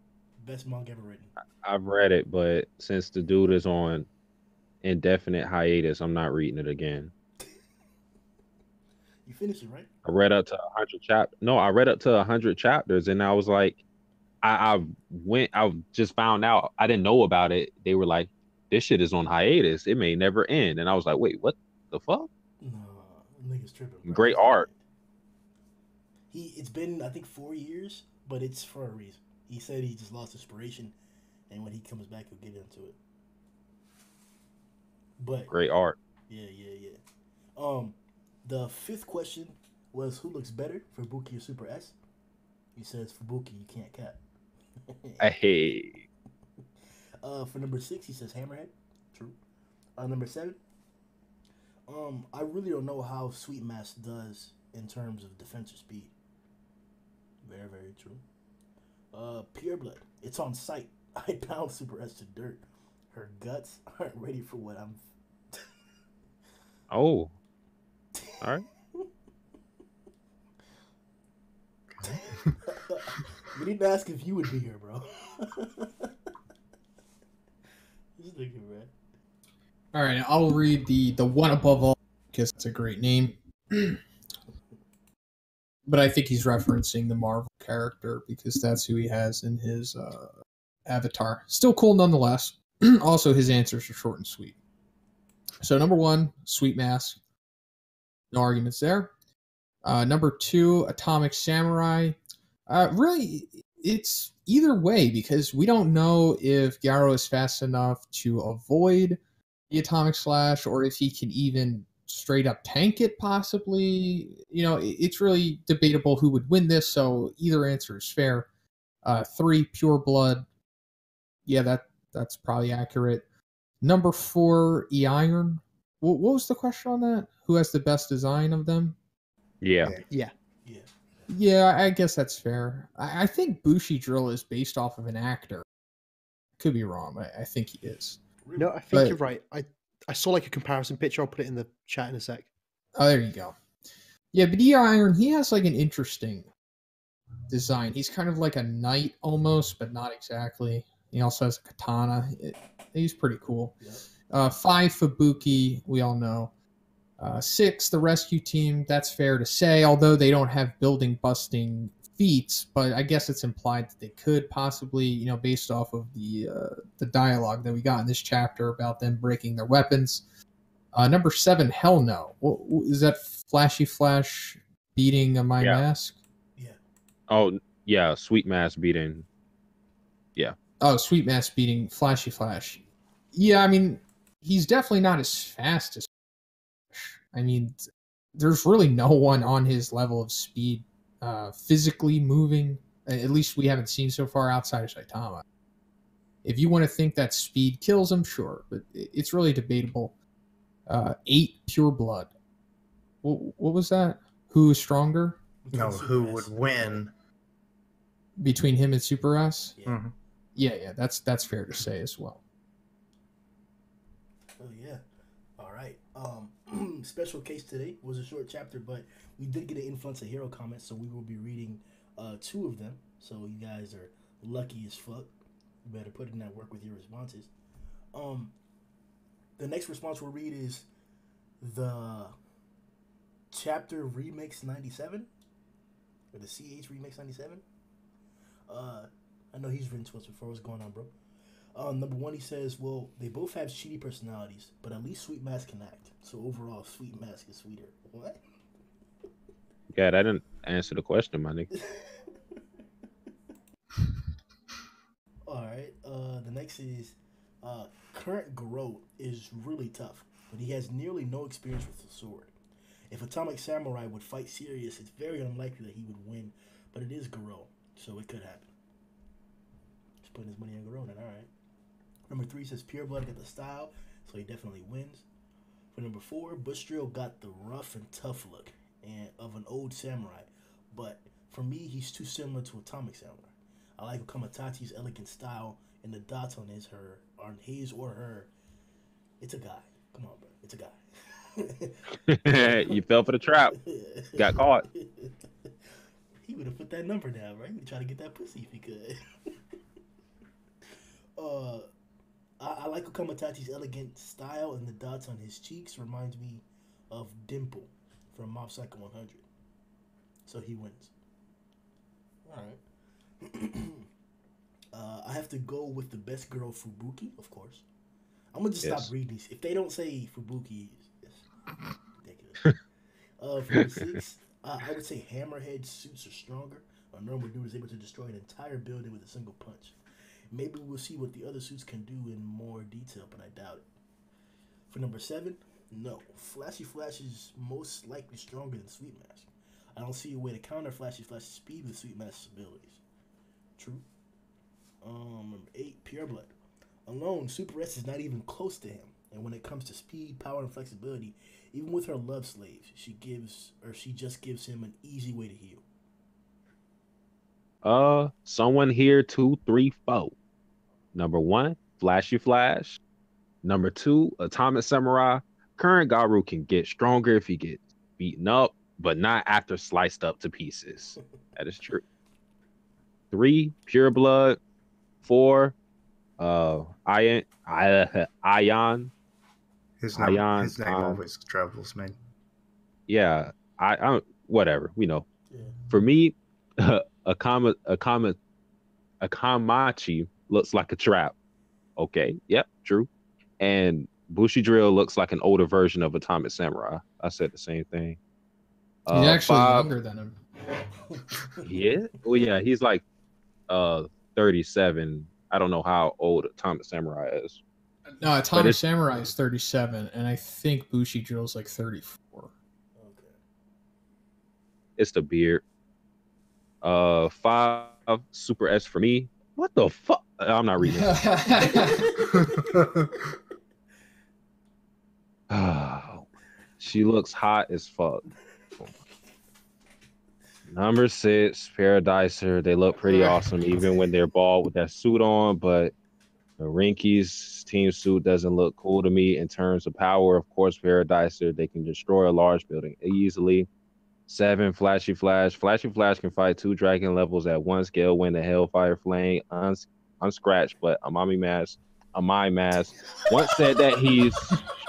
Best manga ever written. I've read it, but since the dude is on indefinite hiatus, I'm not reading it again. You finished it, right? I read up to 100 chapters. No, I read up to 100 chapters, and I was like, I just found out. I didn't know about it. They were like, this shit is on hiatus. It may never end. And I was like, wait, what the fuck? No, nigga's tripping, bro. Great art. It's been, I think, 4 years, but it's for a reason. He said he just lost inspiration, and when he comes back, he'll get into it. But great art. Yeah. The 5th question was, who looks better, Fubuki or Super S? He says, Fubuki, you can't cap. Hey. For number 6, he says Hammerhead. True. Number 7. I really don't know how Sweet Mass does in terms of defensive speed. Very, very true. Pure Blood. It's on sight. I pound Super S to dirt. Her guts aren't ready for what I'm. Oh. All right. We need to ask if you would be here, bro. Just thinking, man. All right, I'll read the one above all because it's a great name. But I think he's referencing the Marvel character because that's who he has in his avatar. Still cool nonetheless. Also, his answers are short and sweet. So number 1, Sweet Mask. No arguments there. Number 2, Atomic Samurai. Really, it's either way because we don't know if Garo is fast enough to avoid the Atomic Slash or if he can even straight up tank it possibly. You know, it's really debatable who would win this, so either answer is fair. 3, Pure Blood. Yeah, that's probably accurate. Number 4, E-Iron. What was the question on that? Who has the best design of them? Yeah. Yeah, I guess that's fair. I think Bushi Drill is based off of an actor. Could be wrong, but I think he is. No, I think you're right. I saw like a comparison picture. I'll put it in the chat in a sec. Oh, there you go. Yeah, but E-Iron, he has like an interesting design. He's kind of like a knight almost, but not exactly. He also has a katana. He's pretty cool. 5, Fubuki, we all know. 6, the rescue team. That's fair to say, although they don't have building busting feats, but I guess it's implied that they could possibly, you know, based off of the dialogue that we got in this chapter about them breaking their weapons. Number 7, hell no. Is that Flashy Flash beating a My Mask? Yeah. Oh yeah, Sweet Mask beating. Yeah. Oh, Sweet Mask beating Flashy Flash. Yeah, I mean, he's definitely not as fast as Flash. I mean, there's really no one on his level of speed physically moving. At least we haven't seen so far outside of Saitama. If you want to think that speed kills him, sure, but it's really debatable. 8, Pure Blood. What was that? Who is stronger? No, who would win between him and Super S? Yeah. Mm-hmm. Yeah, that's fair to say as well. Oh yeah. All right. Special case today was a short chapter, but we did get an Influence a Hero comment, so we will be reading 2 of them. So you guys are lucky as fuck. You better put in that work with your responses. The next response we'll read is the chapter Remix 97, or the CH Remix 97. I know he's written to us before. What's going on, bro? Number 1, he says, well, they both have shitty personalities, but at least Sweet Mask can act. So overall, Sweet Mask is sweeter. What? Yeah, that didn't answer the question, my nigga. All right. The next is current Garo is really tough, but he has nearly no experience with the sword. If Atomic Samurai would fight Sirius, it's very unlikely that he would win, but it is Garo, so it could happen. Just putting his money on Garo then, all right. Number 3 says Pure Blood got the style, so he definitely wins. For number 4, Bustriel got the rough and tough look and of an old samurai, but for me, he's too similar to Atomic Samurai. I like Okamatachi's elegant style and the dots on his or her. It's a guy. Come on, bro. It's a guy. You fell for the trap. Got caught. He would have put that number down, right? He would try to get that pussy if he could. I like Okamatachi's elegant style, and the dots on his cheeks reminds me of Dimple from Mob Psycho 100. So he wins. All right. I have to go with the best girl, Fubuki, of course. I'm gonna just stop reading these. If they don't say Fubuki, it's ridiculous. For number 6, I would say Hammerhead suits are stronger. A normal dude is able to destroy an entire building with a single punch. Maybe we'll see what the other suits can do in more detail, but I doubt it. For number 7, no. Flashy Flash is most likely stronger than Sweet Mask. I don't see a way to counter Flashy Flash's speed with Sweet Mask's abilities. True. Number 8, Pure Blood. Alone, Super S is not even close to him. And when it comes to speed, power, and flexibility, even with her love slaves, she just gives him an easy way to heal. Someone here, 2, 3, 4. Number 1, Flashy Flash. Number 2, Atomic Samurai. Current Garu can get stronger if he gets beaten up, but not after sliced up to pieces. That is true. 3, Pure Blood. 4, Ion. His name always travels, man. Yeah, I whatever, we know. Yeah. For me, Akamachi looks like a trap. Okay, yep, true. And Bushi Drill looks like an older version of Atomic Samurai. I said the same thing. He's actually younger than him. Yeah? Well, yeah, he's like 37. I don't know how old Atomic Samurai is. No, Atomic Samurai is 37, and I think Bushi Drill's like 34. Okay. It's the beard. 5, Super S for me. What the fuck? I'm not reading it. She looks hot as fuck. Number 6, Paradiser. They look pretty awesome even when they're bald with that suit on, but Rinky's team suit doesn't look cool to me in terms of power. Of course, Paradiser, they can destroy a large building easily. 7, Flashy Flash. Flashy Flash can fight 2 dragon levels at 1 scale, win the Hellfire Flame, unscratched, but Amami Mask once said that he's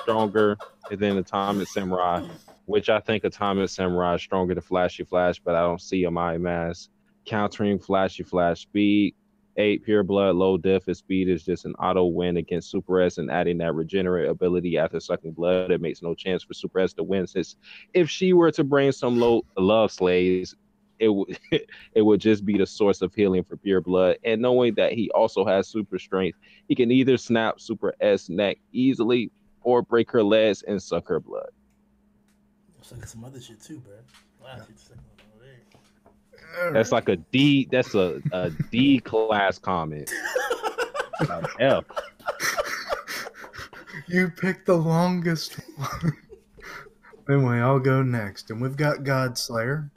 stronger and then Atomic Samurai, which I think Atomic Samurai is stronger than Flashy Flash, but I don't see a Mind Mask countering Flashy Flash speed. 8 Pure Blood, low def and speed is just an auto win against Super S, and adding that regenerate ability after sucking blood, it makes no chance for Super S to win. Since if she were to bring some low love slays, it would it would just be the source of healing for Pure Blood. And knowing that he also has super strength, he can either snap Super S neck easily or break her legs and suck her blood. Sucking some other shit too, bro. Wow, that's like a D. That's a D class comment. F. You picked the longest one. Anyway, I'll go next, and we've got Godslayer.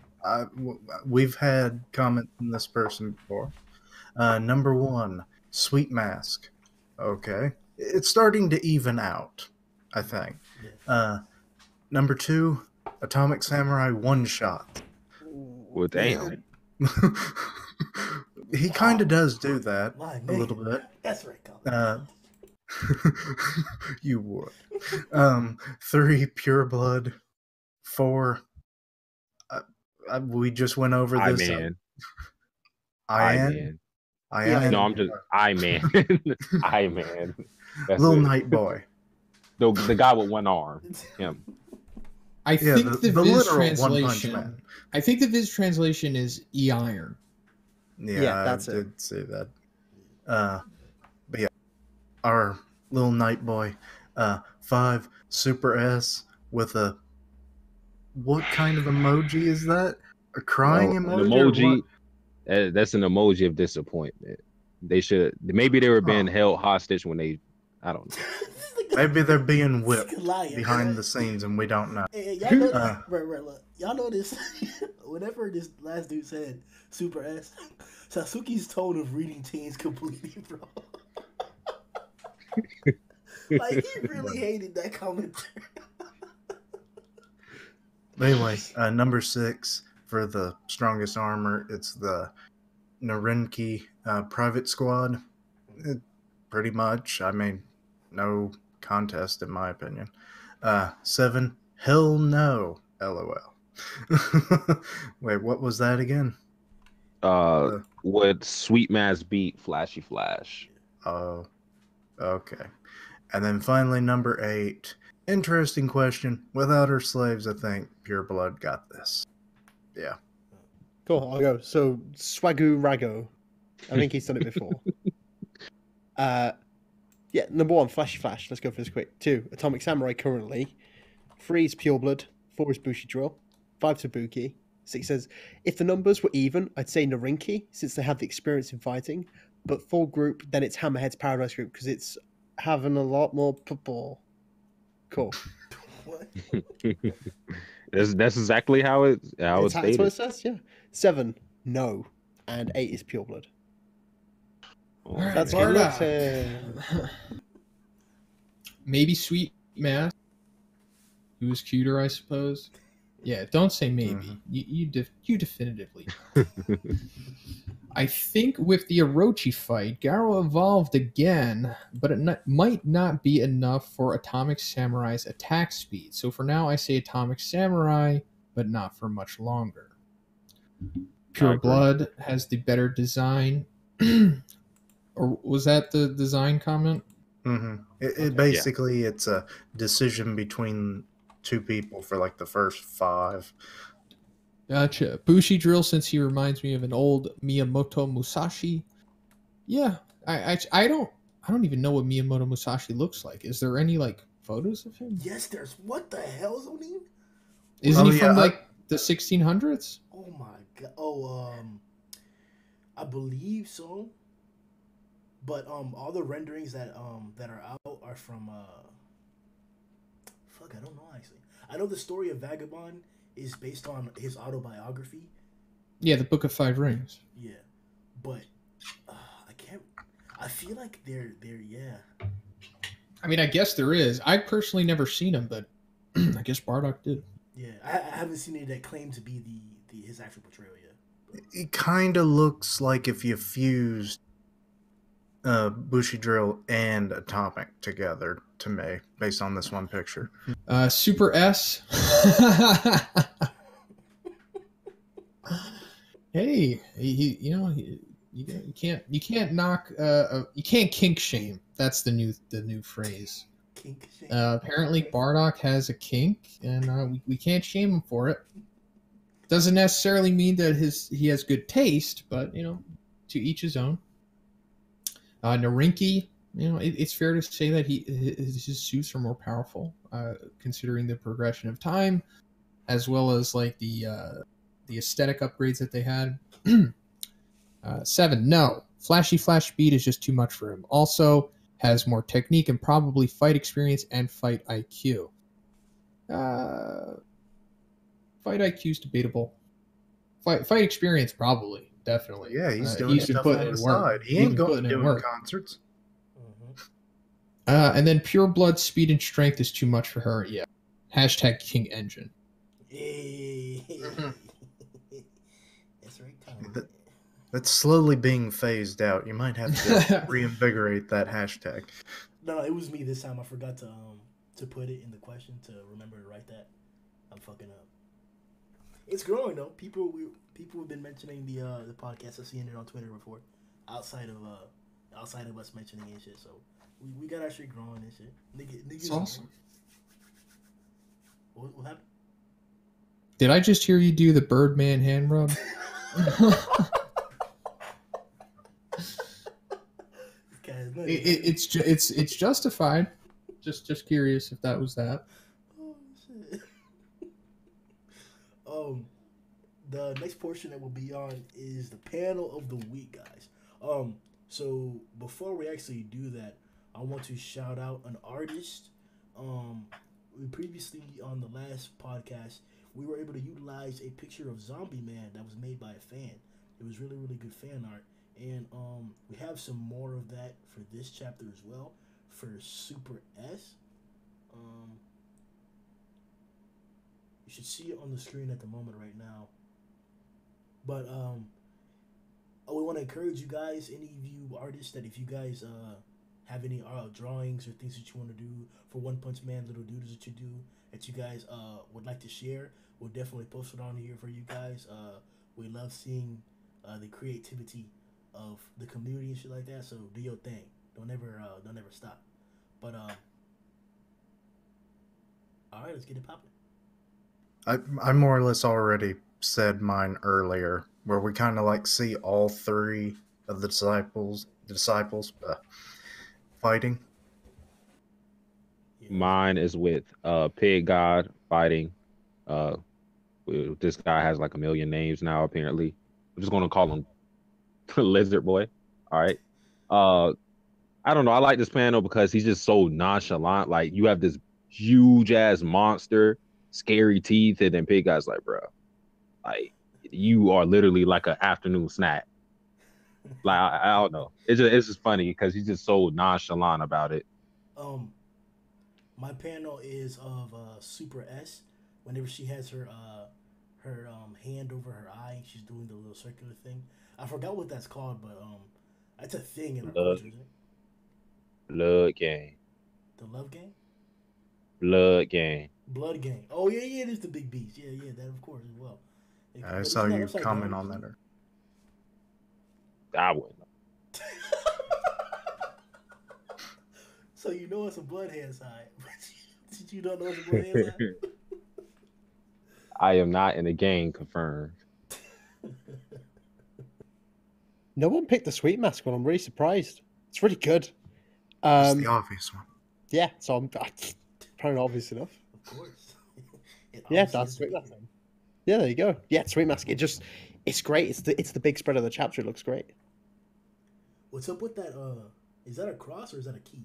We've had comments from this person before. Number 1, Sweet Mask. Okay, it's starting to even out, I think. Number 2, Atomic Samurai One Shot. Well, damn. He kind of does do that a little bit. That's right, Colin. You would. 3, Pure Blood. 4, we just went over this. I man. No, I'm just I man. I man. Little Night Boy. The guy with one arm. Him. I think the Viz translation. I think the Viz translation is E-Iron. Yeah, that's I did say that. But yeah, our little Night Boy. 5, Super S with a what kind of emoji is that? A crying emoji? An emoji. That's an emoji of disappointment. They should. Maybe they were being held hostage when they. I don't know. Maybe they're being whipped behind the scenes and we don't know. Hey, y'all know this, look, y'all know this. Whenever this last dude said Super S, Satsuki's tone of reading changed completely, bro. Like, he really hated that commentary. Anyway, number 6 for the strongest armor, it's the Narenki Private Squad. Pretty much. I mean, no contest in my opinion. 7, Hell No, LOL. Wait, what was that again? Would Sweet Mask beat Flashy Flash? Oh, okay. And then finally, number 8. Interesting question. Without her slaves, I think Pure Blood got this. Yeah. Cool, I'll go. So, Swagu Rago. I think he's done it before. Yeah, number 1, Flashy Flash. Let's go for this quick. 2, Atomic Samurai currently. 3 is Pure Blood. 4 is Bushi Drill. 5 Tabuki. 6 says, if the numbers were even, I'd say Narinki, since they have the experience in fighting. But full group, then it's Hammerhead's Paradise Group, because it's having a lot more people. Cool. What? That's exactly how it's stated. That's what it says, yeah. 7, no. And 8 is Pure Blood. All right, that's good. Maybe Sweet Mask. Who was cuter, I suppose. Yeah, don't say maybe. You definitively know. I think with the Orochi fight, Garo evolved again, but it might not be enough for Atomic Samurai's attack speed. So for now, I say Atomic Samurai, but not for much longer. Pure Blood has the better design. Or was that the design comment? Mm-hmm. It basically, it's a decision between 2 people for like the first 5. Gotcha. Bushi Drill, since he reminds me of an old Miyamoto Musashi. Yeah, I don't even know what Miyamoto Musashi looks like. Is there any like photos of him? Yes, there's. What the hell, Zhoniin? Isn't he from like the 1600s? Oh my god. Oh, I believe so. But all the renderings that are out are from fuck, I don't know actually. I know the story of Vagabond is based on his autobiography. Yeah, the Book of 5 Rings. Yeah, but I can't. I feel like they're yeah. I mean, I guess there is. I personally never seen him, but I guess Bardock did. Yeah, I haven't seen any that claim to be his actual portrayal yet. It kind of looks like if you fused Bushido and Atomic together to me, based on this one picture. Super S. Hey, you can't knock you can't kink shame. That's the new phrase. Kink shame. Apparently Bardock has a kink, and we can't shame him for it. Doesn't necessarily mean that he has good taste, but to each his own. Narinki, it's fair to say that his suits are more powerful, considering the progression of time, as well as like the aesthetic upgrades that they had. 7, no. Flashy flash speed is just too much for him. Also, has more technique and probably fight experience and fight IQ. Fight IQ is debatable. Fight experience, probably. Definitely. Yeah, he's doing stuff on the side. He ain't going to doing concerts. And then pure blood, speed, and strength is too much for her. Yeah. Hashtag King Engine. Hey. That's right, Tom. That's slowly being phased out. You might have to reinvigorate that hashtag. No, it was me this time. I forgot to put it in the question to remember to write that. I'm fucking up. It's growing though. People have been mentioning the podcast. I've seen it on Twitter before, outside of us mentioning it and shit. So we got our shit growing and shit. Niggas, it's awesome. What happened? Did I just hear you do the Birdman hand rub? It's justified. Just curious if that was that. Oh shit. The next portion that we'll be on is the panel of the week, guys. So before we actually do that, I want to shout out an artist. We previously on the last podcast we were able to utilize a picture of Zombie Man that was made by a fan. It was really, really good fan art. And we have some more of that for this chapter as well, for Super S. You should see it on the screen at the moment right now. But we want to encourage you guys, any of you artists, that if you guys have any drawings or things that you want to do for One Punch Man, little doodles that you do, that you guys would like to share, we'll definitely post it on here for you guys. We love seeing the creativity of the community and shit like that. So do your thing. Don't ever stop. But all right, let's get it popping. I more or less already said mine earlier, where we kind of like see all three of the disciples fighting. Mine is with Pig God fighting. This guy has like a million names now, apparently. I'm just gonna call him Lizard Boy. All right. I don't know. I like this panel because he's just so nonchalant. Like, you have this huge ass monster, scary teeth, and then Pig Guy's like, bro, like, you are literally like an afternoon snack. Like, I don't know. It's just funny because he's just so nonchalant about it. My panel is of Super S. Whenever she has her hand over her eye, she's doing the little circular thing. I forgot what that's called, but that's a thing in our culture, isn't it? Blood Gang. The Love Gang? Blood Gang. Blood Gang. Oh yeah, it is the big beast. Yeah, that of course as well. I saw you comment on that. I wouldn't. So you know it's a Bloodhead side. Did you don't know it's a Bloodhead side? I am not in the gang, confirmed. No one picked the Sweet Mask one. I'm really surprised. It's really good. It's the obvious one. Yeah, so I'm probably not obvious enough. Of course. Yeah, that's Sweet Mask. Yeah, there you go. Yeah, Sweet Mask. It's great. It's the big spread of the chapter. It looks great. What's up with that? Is that a cross or is that a key?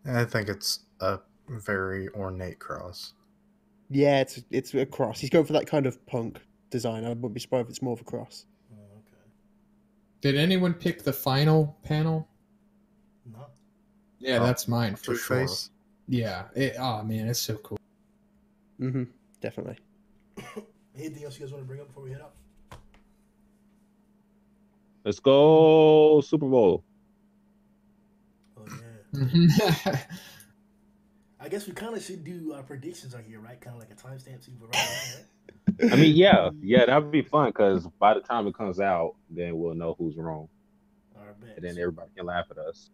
I think it's a very ornate cross. Yeah, it's a cross. He's going for that kind of punk design. I wouldn't be surprised if it's more of a cross. Oh, okay. Did anyone pick the final panel? No. Yeah, that's mine for sure. Two-Face? Yeah. Oh man, it's so cool. Mm-hmm. Definitely. Anything else you guys want to bring up before we head out? Let's go Super Bowl. I guess we kind of should do our predictions on here, right? Kind of like a timestamp so you can write it down, right? I mean, yeah, that would be fun because by the time it comes out, then we'll know who's wrong, All right, bet. and then everybody can laugh at us.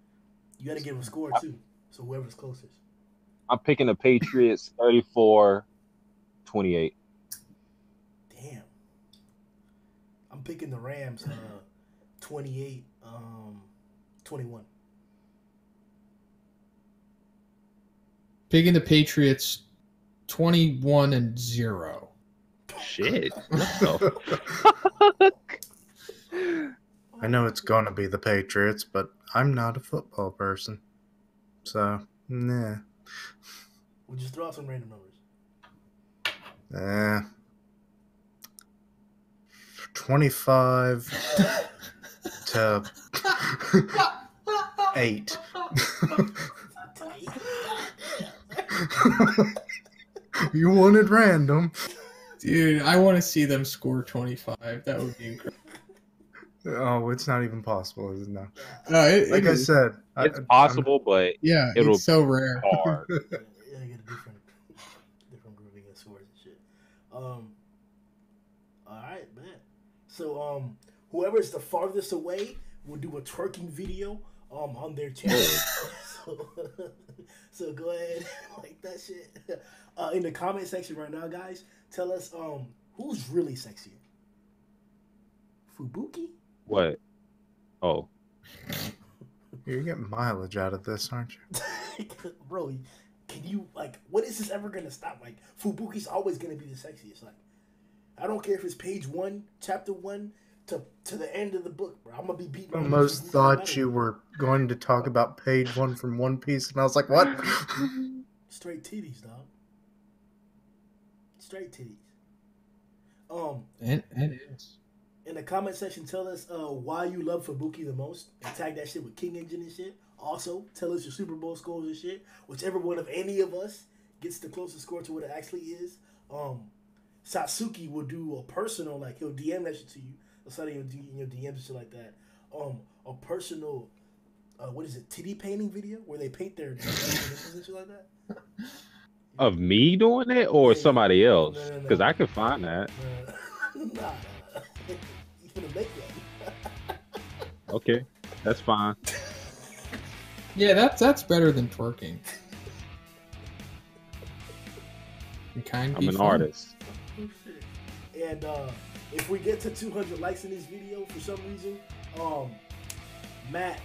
You got to give a score too, so whoever's closest. I'm picking the Patriots 34-28. Damn. I'm picking the Rams 28-21. Picking the Patriots 21-0. Shit. What the fuck? I know it's going to be the Patriots, but I'm not a football person. So, nah. We'll just throw out some random numbers. 25 to 8. You wanted random. Dude, I want to see them score 25. That would be incredible. Oh, it's not even possible, is it? No. Like I said, It's possible, but it'll it's so rare. be hard. Yeah, get a different grouping of scores and shit. All right, man. So whoever's the farthest away will do a twerking video on their channel. So go ahead, like that shit. In the comment section right now, guys, tell us who's really sexier. Fubuki? What? Oh. you're getting mileage out of this, aren't you? Bro, can you, like, when is this ever gonna stop? Like, Fubuki's always gonna be the sexiest. Like, I don't care if it's page 1, chapter 1 to the end of the book, bro. I'm gonna be beating. I almost thought you were going to talk about page 1 from One Piece, and I was like, what? Straight titties, dog. Straight titties. And it is. In the comment section, tell us why you love Fubuki the most, and tag that shit with King Engine and shit. Also, tell us your Super Bowl scores and shit. Whichever one of any of us gets the closest score to what it actually is. Satsuki will do a personal, like, he'll DM that shit to you. He'll send you in your DMs and shit like that. A personal, what is it, titty painting video where they paint their nipples and shit like that. Of me doing it or somebody else? No. Because I could find that. Nah. You gonna make that? Okay, that's fine. Yeah, that's better than twerking. I'm an artist. And if we get to 200 likes in this video for some reason, Matt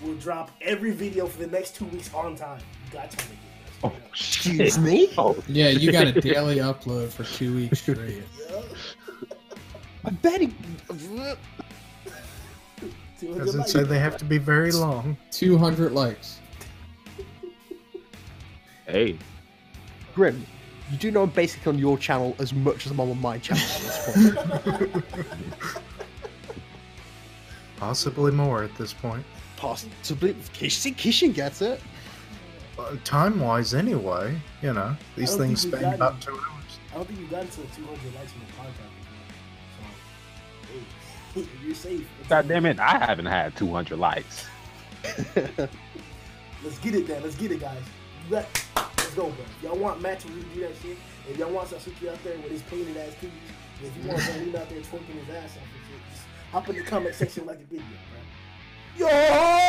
will drop every video for the next 2 weeks on time. You got time to get this. Oh, Excuse me? Oh, Yeah, you got a daily upload for 2 weeks straight. I bet he... Doesn't say they have to be very long. 200 likes. hey. Grimm, you do know I'm basically on your channel as much as I'm on my channel at this point. Possibly more at this point. Possibly. Kishin gets it. Time-wise, anyway, you know, these things span about 2 hours. I don't think you got to 200 likes on the podcast. So, hey, you're safe. God damn it, I haven't had 200 likes. Let's get it then. Let's get it, guys. Let's go, bro. If y'all want Matt to redo that shit, if y'all want Satsuki out there with his painted ass titties, if you want Zhoniin out there twerking his ass off and shit, just hop in the comment section like a video, bro. Yo!